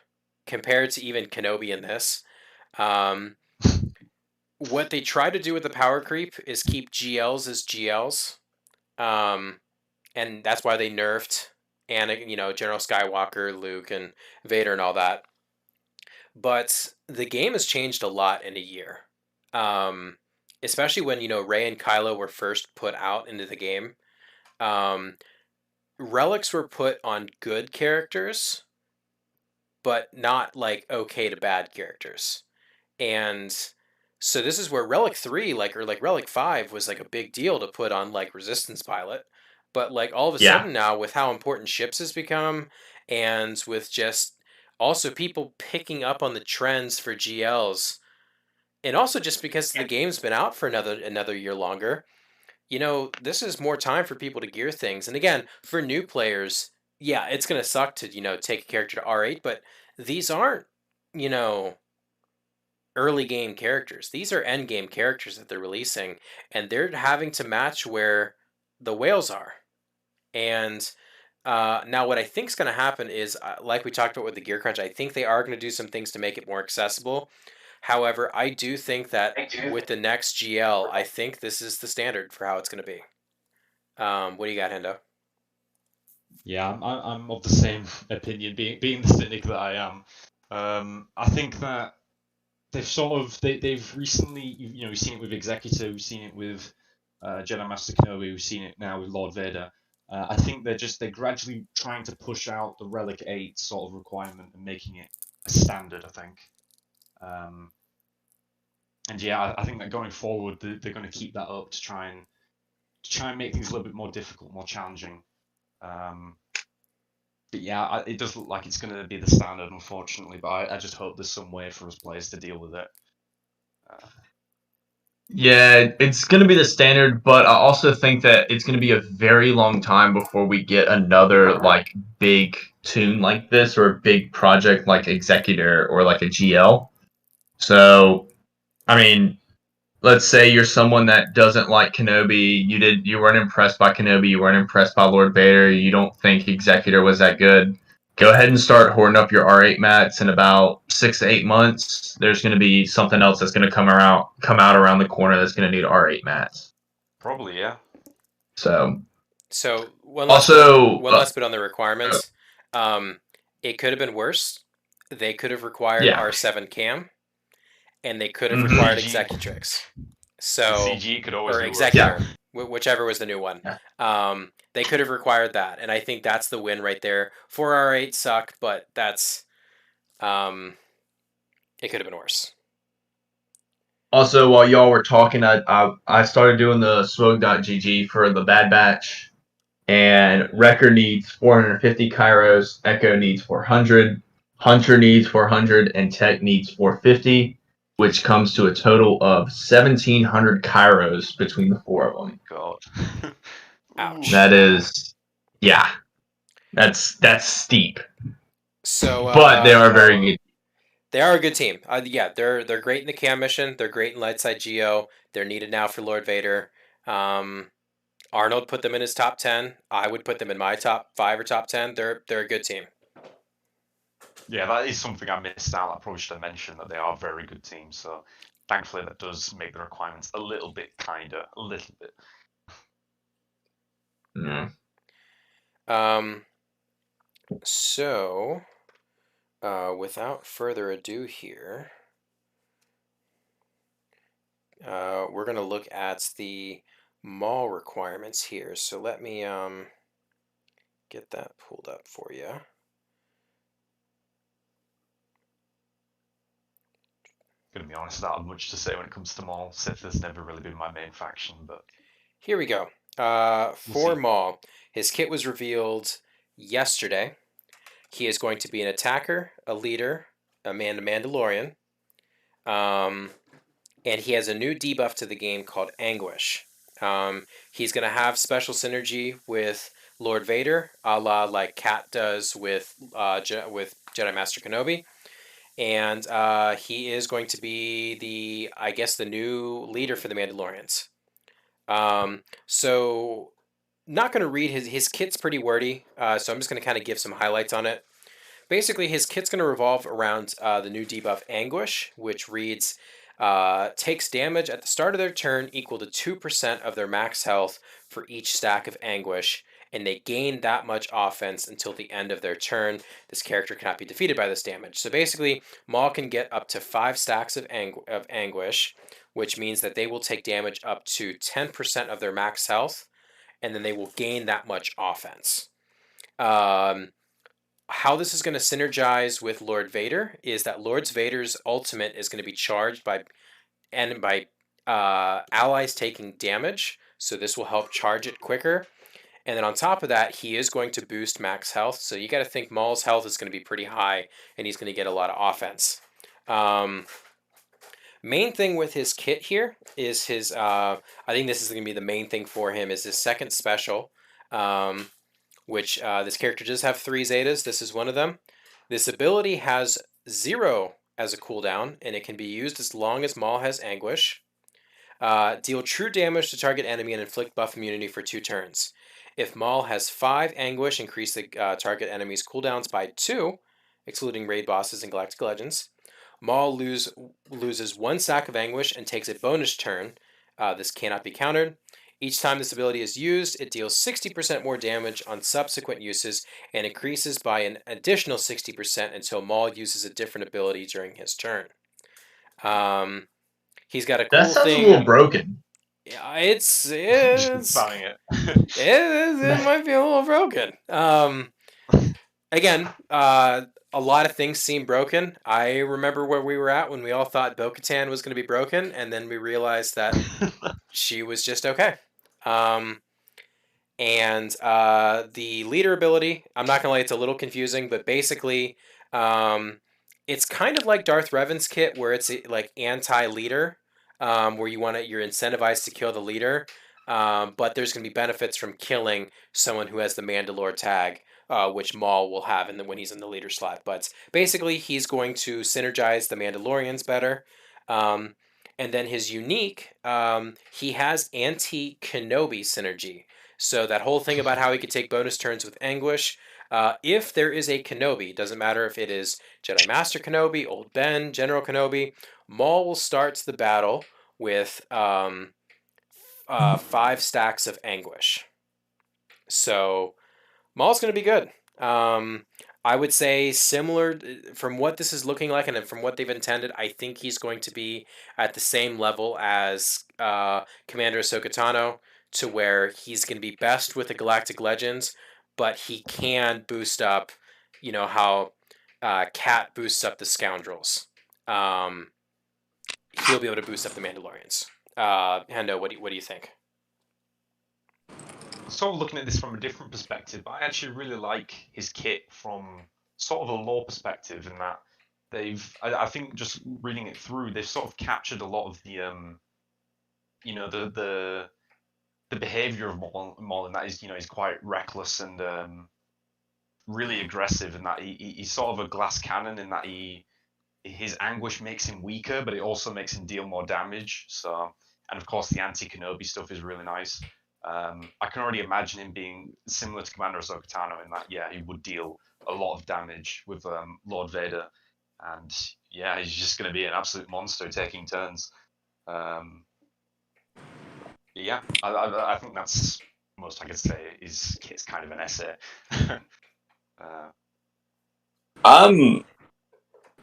compared to even Kenobi in this. Um, what they try to do with the power creep is keep GLs as GLs, um, and that's why they nerfed General Skywalker, Luke, and Vader, and all that. But the game has changed a lot in a year. Um, Especially when, Rey and Kylo were first put out into the game. Um, Relics were put on good characters, but not like okay to bad characters. And so this is where Relic 3, like Relic 5 was like a big deal to put on like Resistance Pilot. But like all of a Yeah. sudden now with how important ships has become and with just also people picking up on the trends for GLs, and also just because the game's been out for another year longer, this is more time for people to gear things. And again, for new players, yeah, it's gonna suck to, take a character to R8, but these aren't, you know, early game characters. These are end game characters that they're releasing, and they're having to match where the whales are. And now, what I think is going to happen is, like we talked about with the Gear Crunch, I think they are going to do some things to make it more accessible. However, I do think that with the next GL, I think this is the standard for how it's going to be. What do you got, Hendo? Yeah, I'm of the same opinion. Being the cynic that I am, I think that they've recently, we've seen it with Executor, we've seen it with Jedi Master Kenobi, we've seen it now with Lord Vader. I think they're gradually trying to push out the Relic 8 sort of requirement and making it a standard, I think. And yeah, I think that going forward, they're going to keep that up to try and make things a little bit more difficult, more challenging. But yeah, it does look like it's going to be the standard, unfortunately. But I just hope there's some way for us players to deal with it. Yeah, it's going to be the standard, but I also think that it's going to be a very long time before we get another like big tune like this or a big project like Executor or like a GL. So, I mean, let's say you're someone that doesn't like Kenobi, you weren't impressed by Kenobi, you weren't impressed by Lord Vader, you don't think Executor was that good. Go ahead and start hoarding up your R8 mats. In about 6 to 8 months, there's going to be something else that's going to come out around the corner that's going to need R8 mats. Probably, yeah. So One last bit on also, the requirements. It could have been worse. They could have required yeah, R7 cam, and they could have Mhm. required CG. Executrix. The So, CG could always or be worse. Executor, whichever was the new one. Yeah. They could have required that, and I think that's the win right there. 4R8 sucked, but that's it could have been worse. Also, while y'all were talking, I started doing the swog.gg for the Bad Batch, and Wrecker needs 450 Kairos, Echo needs 400, Hunter needs 400, and Tech needs 450, which comes to a total of 1,700 Kairos between the four of them. God. Ouch. That is Yeah, that's steep, So but they are very good. they are a good team. Yeah, they're great in the cam mission. They're great in Lightside Geo. They're needed now for Lord Vader. Um, Arnold put them in his top 10. I would put them in my top 5 or top 10. They're a good team. Yeah, that is something I missed out. I probably should have mentioned that they are a very good team. So thankfully, that does make the requirements a little bit kinder, a little bit. Yeah. Um, so without further ado here, we're gonna look at the mall requirements here. So let me get that pulled up for you. Gonna be honest, I don't have much to say when it comes to Maul. Sith has never really been my main faction, but Here we go. we'll For see. Maul, his kit was revealed yesterday. He is going to be an attacker, a leader, a Mandalorian, um, and he has a new debuff to the game called Anguish. He's going to have special synergy with Lord Vader, a la like Cat does with with Jedi Master Kenobi, and he is going to be I guess, the new leader for the Mandalorians. So not going to read his kit's pretty wordy, so I'm just going to kind of give some highlights on it. Basically, his kit's going to revolve around the new debuff Anguish, which reads takes damage at the start of their turn equal to 2% of their max health for each stack of Anguish, and they gain that much offense until the end of their turn. This character cannot be defeated by this damage. So basically, Maul can get up to 5 stacks of Anguish, which means that they will take damage up to 10% of their max health, and then they will gain that much offense. How this is going to synergize with Lord Vader is that Lord Vader's ultimate is going to be charged by allies taking damage, so this will help charge it quicker. And then on top of that, he is going to boost max health, so you got to think Maul's health is going to be pretty high, and he's going to get a lot of offense. Main thing with his kit here is his. I think this is going to be the main thing for him is his second special. Which this character does have 3 Zetas. This is one of them. This ability has 0 as a cooldown, and it can be used as long as Maul has Anguish. Deal true damage to target enemy and inflict buff immunity for 2 turns. If Maul has 5 Anguish, increase the target enemy's cooldowns by 2, excluding raid bosses and Galactic Legends. Maul loses 1 stack of Anguish and takes a bonus turn. This cannot be countered. Each time this ability is used, it deals 60% more damage on subsequent uses and increases by an additional 60% until Maul uses a different ability during his turn. He's got a That cool sounds a thing. little broken. Yeah, Just buying it. it might be a little broken. Again, a lot of things seem broken. I remember where we were at when we all thought Bo-Katan was going to be broken, and then we realized that she was just okay. And the leader ability, I'm not gonna lie, it's a little confusing, but basically, it's kind of like Darth Revan's kit, where it's like anti-leader, where you're incentivized to kill the leader, but there's gonna be benefits from killing someone who has the Mandalore tag, which Maul will have when he's in the leader slot. But basically, he's going to synergize the Mandalorians better. Um, and then his unique, he has anti-Kenobi synergy. So that whole thing about how he could take bonus turns with Anguish, if there is a Kenobi, doesn't matter if it is Jedi Master Kenobi, Old Ben, General Kenobi, Maul will start the battle with 5 stacks of Anguish. So Maul's going to be good. I would say similar from what this is looking like and from what they've intended. I think he's going to be at the same level as Commander Ahsoka Tano, to where he's going to be best with the Galactic Legends, but he can boost up, how Cat boosts up the Scoundrels. He'll be able to boost up the Mandalorians. Hendo, what do you think? Sort of looking at this from a different perspective, but I actually really like his kit from sort of a lore perspective, in that I think just reading it through, they've sort of captured a lot of the, the the behavior of Maul in that is, he's quite reckless and really aggressive, in that he's sort of a glass cannon, in that his anguish makes him weaker, but it also makes him deal more damage. So, and of course, the anti-Kenobi stuff is really nice. I can already imagine him being similar to Commander Ahsoka Tano in that, yeah, he would deal a lot of damage with Lord Vader, and yeah, he's just going to be an absolute monster taking turns. Yeah, I think that's most I could say. Is Kit's kind of an essay. I'm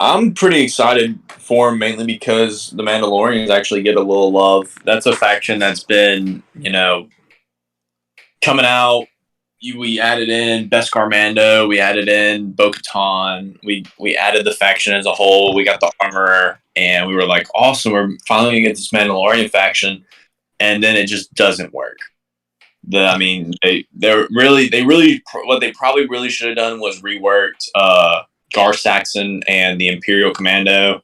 I'm pretty excited for him mainly because the Mandalorians actually get a little love. That's a faction that's been, coming out. We added in Beskar Mando, we added in Bo-Katan, we added the faction as a whole, we got the armorer, and we were like, awesome, we're finally gonna get this Mandalorian faction, and then it just doesn't work. They really what they probably really should have done was reworked Gar Saxon and the Imperial Commando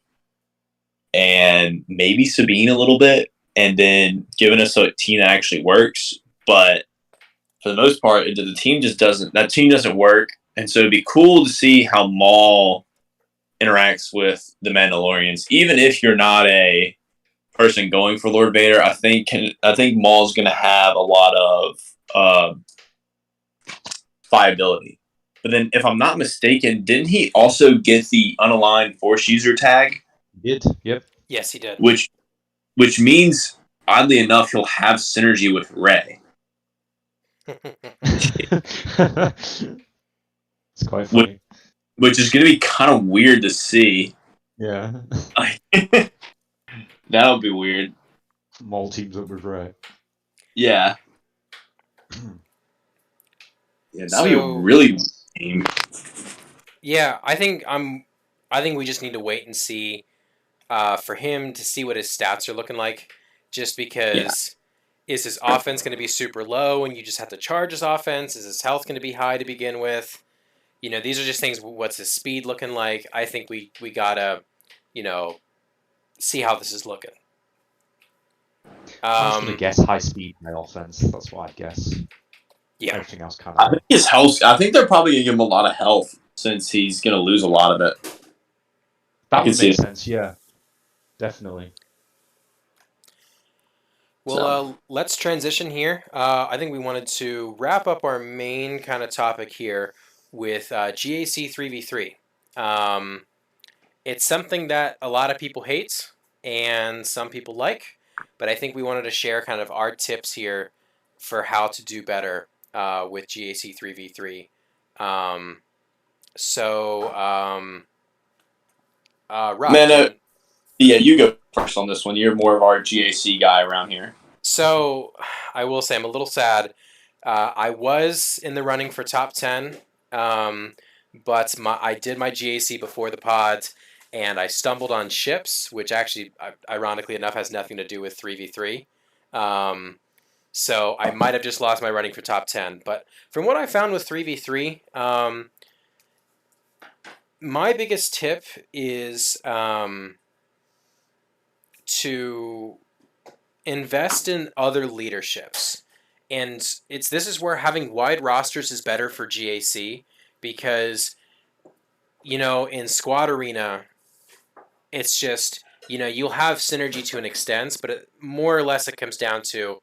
and maybe Sabine a little bit, and then given us a team that actually works. But for the most part, the team just doesn't. That team doesn't work, and so it'd be cool to see how Maul interacts with the Mandalorians. Even if you're not a person going for Lord Vader, I think Maul's going to have a lot of viability. But then, if I'm not mistaken, didn't he also get the unaligned Force user tag? He did. Yep. Yes, he did. Which means, oddly enough, he'll have synergy with Rey. It's quite funny. Which is going to be kind of weird to see. Yeah. That would be weird. Maul teams up with Rey. Yeah. Yeah, that would be a really game. Yeah, I think we just need to wait and see for him to see what his stats are looking like. Just because is his offense going to be super low and you just have to charge his offense? Is his health going to be high to begin with? These are just things. What's his speed looking like? I think we gotta, see how this is looking. I'm just gonna guess high speed, high offense. That's what I guess. Yeah. Everything else kind I of. think his health. I think they're probably gonna give him a lot of health since he's gonna lose a lot of it. That would make sense. Yeah, definitely. Well, let's transition here. I think we wanted to wrap up our main kind of topic here with GAC 3v3. It's something that a lot of people hate and some people like, but I think we wanted to share kind of our tips here for how to do better with GAC 3v3. Rob, Man, yeah, you go first on this one. You're more of our GAC guy around here. So I will say I'm a little sad. I was in the running for top 10, but I did my GAC before the pod, and I stumbled on ships, which actually, ironically enough, has nothing to do with 3v3. So I might have just lost my running for top 10. But from what I found with 3v3, my biggest tip is to invest in other leaderships. And this is where having wide rosters is better for GAC because, in Squad Arena, it's just, you'll have synergy to an extent, but more or less it comes down to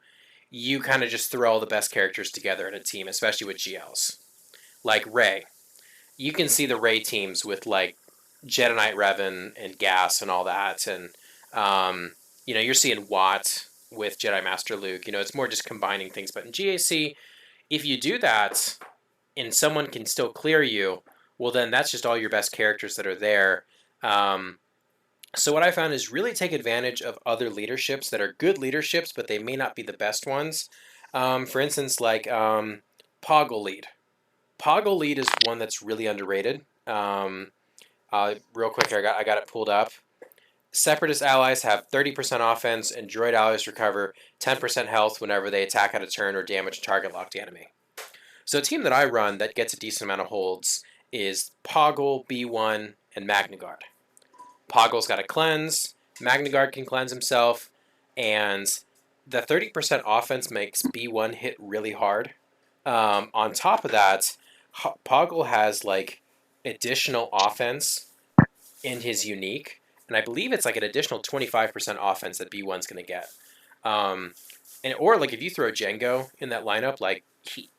you kind of just throw all the best characters together in a team, especially with GLs. Like Rey. You can see the Rey teams with, like, Jedi Knight Revan and Gas and all that, and, you're seeing Watt with Jedi Master Luke. It's more just combining things. But in GAC, if you do that and someone can still clear you, well, then that's just all your best characters that are there. So what I found is really take advantage of other leaderships that are good leaderships, but they may not be the best ones. For instance, like Poggle Lead. Poggle Lead is one that's really underrated. Real quick here, I got it pulled up. Separatist allies have 30% offense, and droid allies recover 10% health whenever they attack out of turn or damage a target locked enemy. So a team that I run that gets a decent amount of holds is Poggle, B1, and Magna Guard. Poggle's got a cleanse, Magna Guard can cleanse himself, and the 30% offense makes B1 hit really hard. On top of that, Poggle has like additional offense in his unique, and I believe it's like an additional 25% offense that B1's going to get. And or like if you throw Django in that lineup, like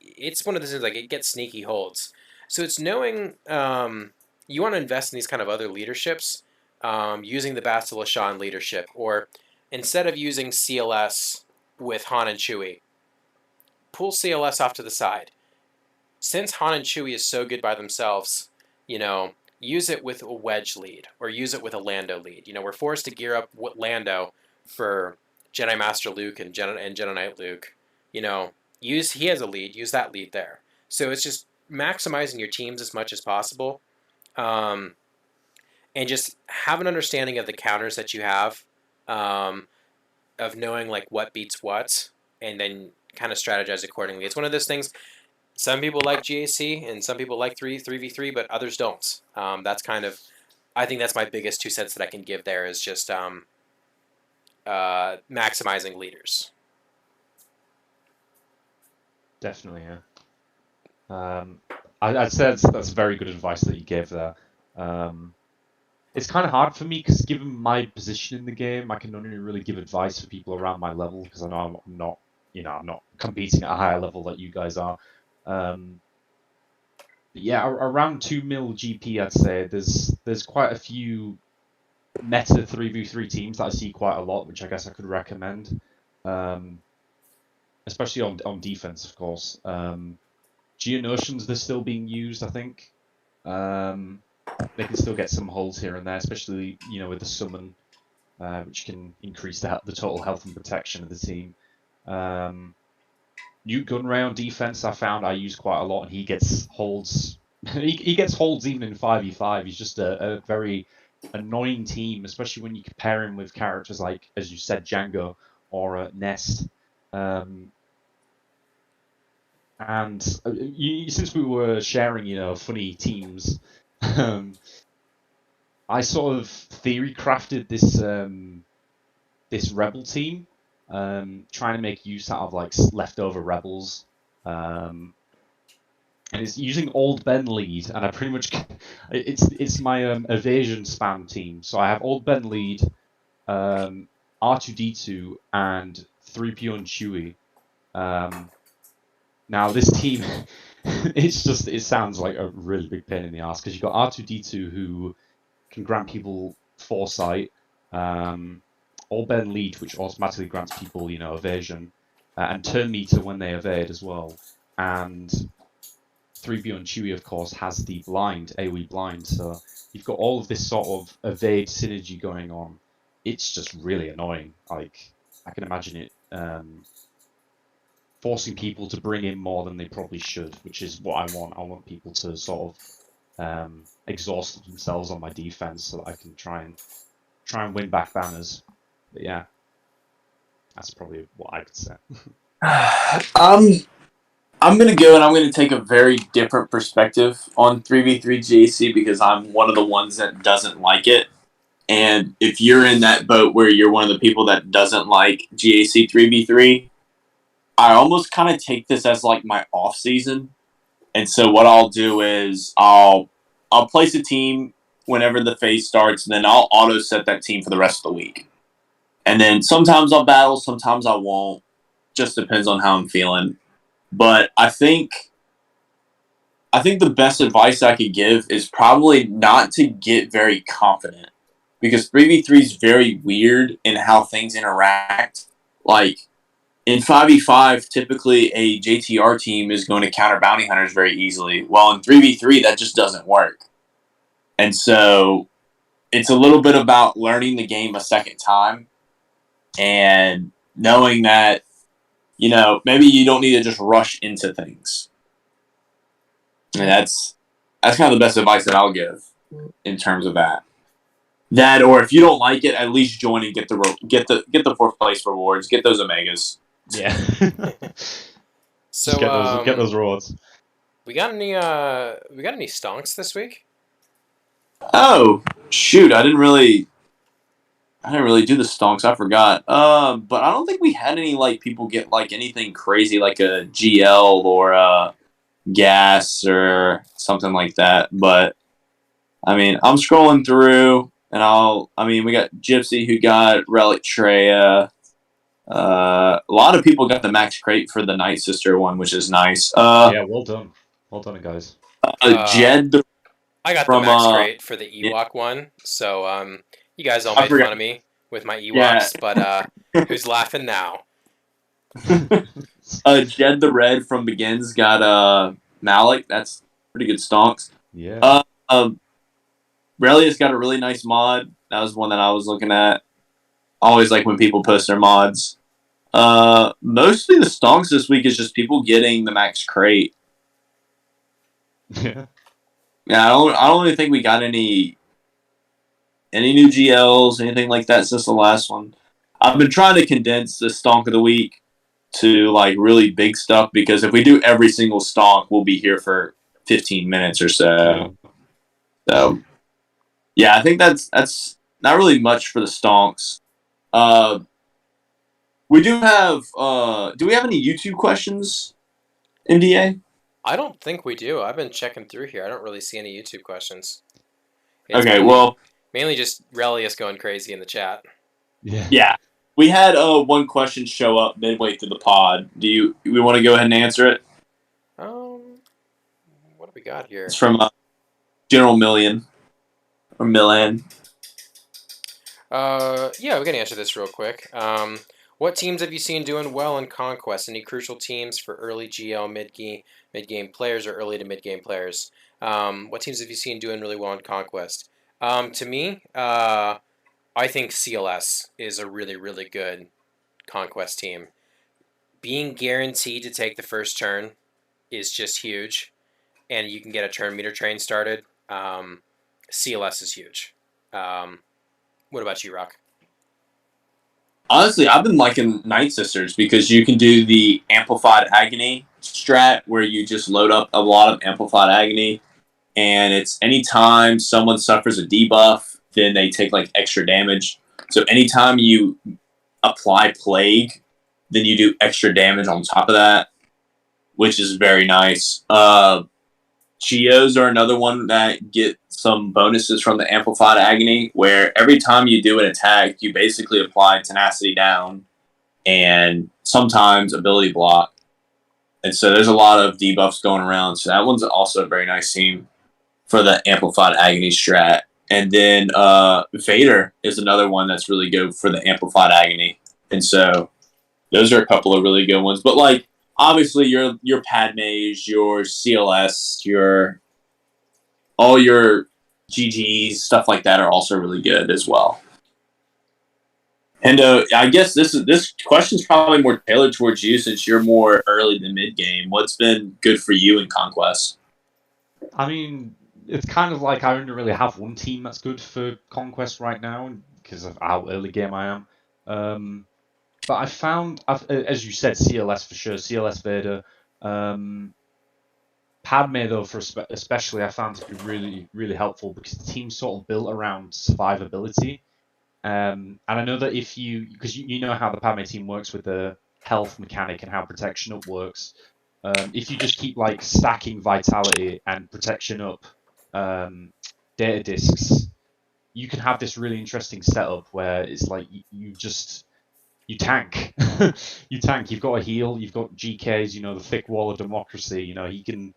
it's one of those things like it gets sneaky holds. So it's knowing you want to invest in these kind of other leaderships, using the Bastila Shan leadership, or instead of using CLS with Han and Chewie, pull CLS off to the side. Since Han and Chewie is so good by themselves, use it with a wedge lead or use it with a Lando lead. We're forced to gear up Lando for Jedi Master Luke and Jedi Knight Luke. He has a lead. Use that lead there. So it's just maximizing your teams as much as possible, and just have an understanding of the counters that you have, of knowing like what beats what, and then kind of strategize accordingly. It's one of those things. Some people like GAC and some people like 3v3, but others don't. That's kind of, I think that's my biggest 2 cents that I can give there is just maximizing leaders. Definitely, yeah. I'd say that's very good advice that you gave there. It's kind of hard for me because given my position in the game, I can only really give advice for people around my level because I know I'm not competing at a higher level that you guys are. Yeah, around 2 mil GP, I'd say there's quite a few meta 3v3 teams that I see quite a lot, which I guess I could recommend, especially on defense, of course. Geonosians, they're still being used, I think. They can still get some holds here and there, especially with the summon, which can increase the total health and protection of the team. Newt Gunray on defense, I use quite a lot, and he gets holds. he gets holds even in 5v5. He's just a very annoying team, especially when you compare him with characters like, as you said, Django or Nest. And since we were sharing, funny teams, I sort of theory crafted this rebel team, trying to make use out of like leftover rebels, and it's using Old Ben lead, and I pretty much it's my evasion spam team. So I have Old Ben lead, R2D2, and 3PO and Chewie. Now this team, it sounds like a really big pain in the ass because you've got R2D2 who can grant people foresight, or Ben lead, which automatically grants people, evasion, and turn meter when they evade as well. And 3PO and Chewie, of course, has the blind, AoE blind, so you've got all of this sort of evade synergy going on. It's just really annoying. Like, I can imagine it forcing people to bring in more than they probably should, which is what I want. I want people to sort of exhaust themselves on my defense so that I can try and win back banners. But yeah, that's probably what I could say. I'm gonna go and I'm gonna take a very different perspective on 3v3 GAC because I'm one of the ones that doesn't like it. And if you're in that boat where you're one of the people that doesn't like GAC 3v3, I almost kind of take this as like my off season. And so what I'll do is I'll place a team whenever the phase starts, and then I'll auto set that team for the rest of the week. And then sometimes I'll battle, sometimes I won't. Just depends on how I'm feeling. But I think the best advice I could give is probably not to get very confident, because 3v3 is very weird in how things interact. Like, in 5v5, typically a JTR team is going to counter bounty hunters very easily. While in 3v3, that just doesn't work. And so it's a little bit about learning the game a second time and knowing that, maybe you don't need to just rush into things. And that's kind of the best advice that I'll give in terms of that. That, or if you don't like it, at least join and get the fourth place rewards, get those Omegas. Yeah. So Just get those rewards. We got any stonks this week? Oh shoot! I didn't really I didn't really do the stonks. I forgot. But I don't think we had any like people get like anything crazy like a GL or gas or something like that. But I mean, I'm scrolling through, and I mean, we got Gypsy who got Relic Treya. A lot of people got the max crate for the Night Sister one, which is nice. Yeah, well done, guys. Uh, Jed I got the from max crate for the yeah, Ewok one, so you guys all I made forgot. fun of me with my Yeah, Ewoks, but who's laughing now? Jed the Red from Begins got Malik. That's pretty good stonks. Yeah. Uh, um, Relia's got a really nice mod. That was one that I was looking at. Always like when people post their mods. Mostly the stonks this week is just people getting the max crate. Yeah. Yeah, I don't really think we got any new GLs, anything like that since the last one. I've been trying to condense the stonk of the week to like really big stuff because if we do every single stonk, we'll be here for 15 minutes or Yeah. so. So yeah, I think that's not really much for the stonks. Uh, we do have. Do we have any YouTube questions, MDA? I don't think we do. I've been checking through here. I don't really see any YouTube questions. It's Okay, well, mainly just Relius going crazy in the chat. Yeah. yeah, we had one question show up midway through the pod. We want to go ahead and answer it? What do we got here? It's from General Million or Milan. Yeah, we can answer this real quick. What teams have you seen doing well in Conquest? Any crucial teams for early GL, mid-game players, or early to mid-game players? What teams have you seen doing really well in Conquest? To me, I think CLS is a really, really good Conquest team. Being guaranteed to take the first turn is just huge, and you can get a turn meter train started. CLS is huge. What about you, Rock? Honestly, I've been liking Night Sisters because you can do the Amplified Agony strat where you just load up a lot of Amplified Agony, and it's anytime someone suffers a debuff, then they take like extra damage. So anytime you apply Plague, then you do extra damage on top of that, which is very nice. Geos are another one that get some bonuses from the Amplified Agony, where every time you do an attack, you basically apply Tenacity Down and sometimes Ability Block. And so there's a lot of debuffs going around. So that one's also a very nice team for the Amplified Agony strat. And then Vader is another one that's really good for the Amplified Agony. And so those are a couple of really good ones. But like obviously your Padmes, your CLS, all your GGs, stuff like that are also really good as well. And I guess this question's probably more tailored towards you since you're more early to mid game. What's been good for you in Conquest? I mean, it's kind of like I only really have one team that's good for Conquest right now because of how early game I am. But I found, as you said, CLS for sure, CLS Vader. Padme, though, for especially, I found to be really, really helpful because the team's sort of built around survivability. And I know that because you know how the Padme team works with the health mechanic and how protection up works. If you just keep like stacking vitality and protection up data discs, you can have this really interesting setup where it's like you tank. You tank. You've got a heal. You've got GKs. You know, the thick wall of democracy. You know, he can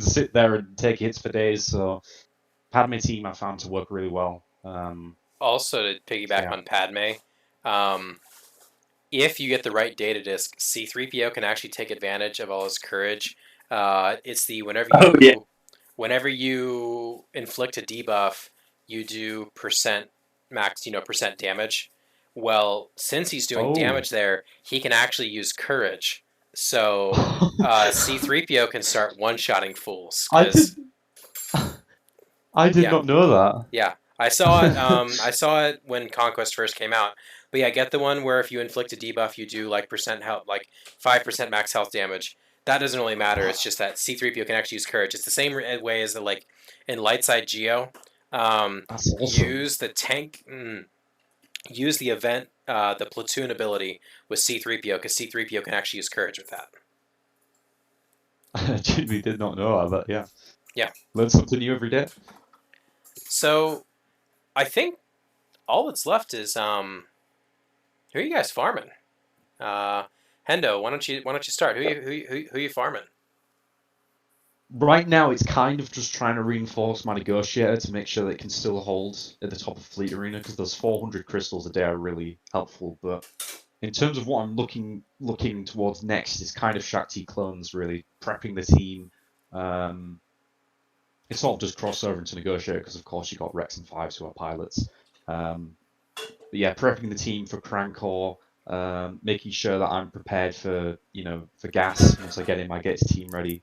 sit there and take hits for days. So Padme team I found to work really well. Also, to piggyback on Padme, if you get the right data disk, C3PO can actually take advantage of all his courage. It's the whenever you inflict a debuff, you do percent max, percent damage. Well, since he's doing damage there, he can actually use courage. So C3PO can start one-shotting fools. I did not know that. Yeah, I saw it. I saw it when Conquest first came out. But yeah, get the one where if you inflict a debuff, you do like percent health, like 5% max health damage. That doesn't really matter. It's just that C3PO can actually use courage. It's the same way as the like in Lightside Geo. That's awesome. Use the tank. use the event, the platoon ability with C-3PO, because C-3PO can actually use courage with that. I genuinely did not know that, but yeah. Yeah. Learn something new every day. So I think all that's left is who are you guys farming? Hendo, why don't you start? Who you farming? Right now, it's kind of just trying to reinforce my negotiator to make sure that it can still hold at the top of Fleet Arena, because those 400 crystals a day are really helpful. But in terms of what I'm looking towards next, is kind of Shakti clones, really prepping the team. It sort of does cross over into negotiator because, of course, you got Rex and Fives who are pilots. But yeah, prepping the team for Crankor, making sure that I'm prepared for for gas once I get in my Gates team ready.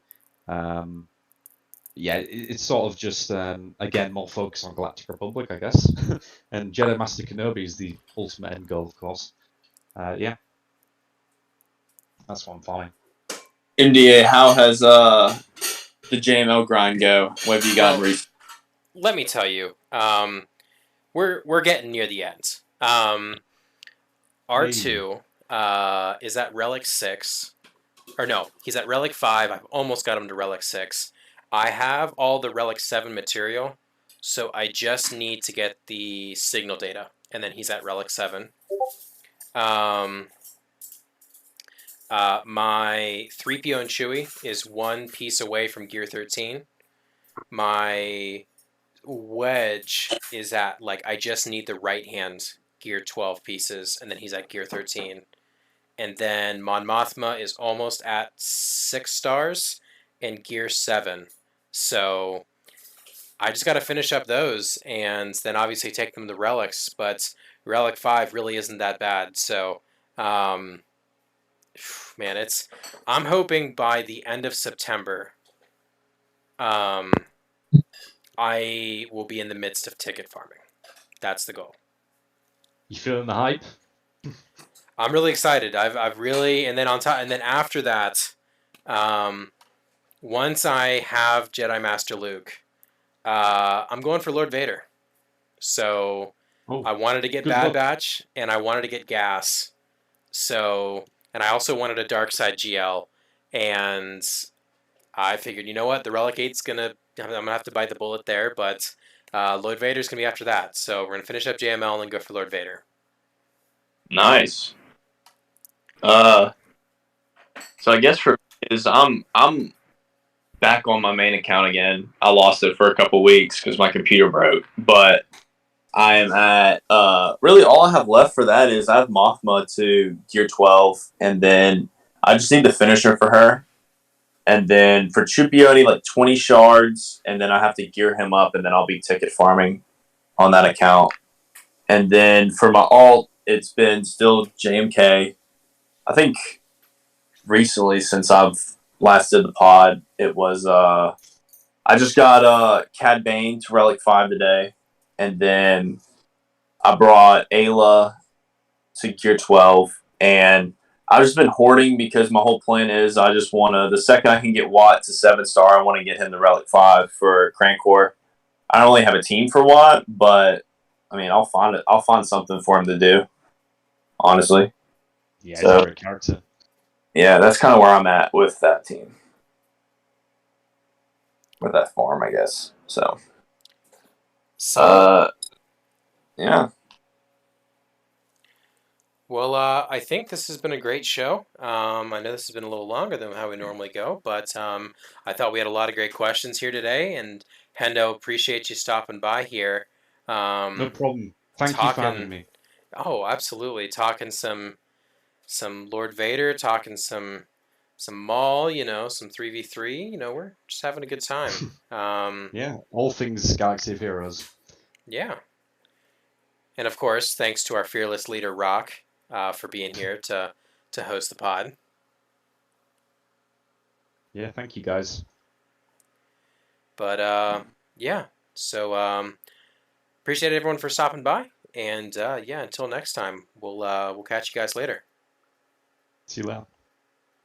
Yeah, it's sort of just again more focus on Galactic Republic, I guess, and Jedi Master Kenobi is the ultimate end goal, of course. Yeah, that's what I'm following. MDA, how has the JML grind go? What have you gotten Well, recently? let me tell you, we're getting near the end. R2 is at Relic 6. Or no, he's at Relic 5. I've almost got him to Relic 6. I have all the Relic 7 material, so I just need to get the signal data. And then he's at Relic 7. My 3PO and Chewie is one piece away from Gear 13. My Wedge is at, like, I just need the right hand Gear 12 pieces, and then he's at Gear 13. And then Mon Mothma is almost at 6 stars and Gear 7. So I just got to finish up those and then obviously take them to Relics. But Relic 5 really isn't that bad. So, man, I'm hoping by the end of September, I will be in the midst of ticket farming. That's the goal. You feeling the hype? I'm really excited. I've really, and then on top, and then after that, once I have Jedi Master Luke, I'm going for Lord Vader. So I wanted to get good Bad luck. Batch, and I wanted to get Gas. So, and I also wanted a Dark Side GL, and I figured, you know what, the Relic 8's I'm gonna have to bite the bullet there, but Lord Vader's gonna be after that. So we're gonna finish up JML and then go for Lord Vader. Nice. So I guess for is I'm back on my main account again. I lost it for a couple weeks because my computer broke, but I am at really all I have left for that is I have Mothma to Gear 12, and then I just need the finisher for her. And then for Chupio, I need like 20 shards, and then I have to gear him up, and then I'll be ticket farming on that account. And then for my alt, it's been still JMK. I think recently, since I've last did the pod, it was I just got Cad Bane to Relic 5 today, and then I brought Ayla to Gear 12, and I've just been hoarding because my whole plan is I just want to, the second I can get Watt to 7 star, I want to get him to Relic 5 for Crankor. I don't really have a team for Watt, but I mean, I'll find it. I'll find something for him to do, honestly. Yeah, So, he's a great character. yeah, that's kind of where I'm at with that team. With that farm, I guess. So, yeah. Well, I think this has been a great show. I know this has been a little longer than how we normally go, but I thought we had a lot of great questions here today. And Hendo, appreciate you stopping by here. No problem. Thank you for having Talking, me. oh, absolutely, talking some Lord Vader, talking some Maul, some 3v3. We're just having a good time. Yeah, all things Galaxy of Heroes. Yeah. And of course, thanks to our fearless leader, Rock, for being here to host the pod. Yeah, thank you guys. But yeah, so appreciate everyone for stopping by, and yeah, until next time, we'll catch you guys later. See you later.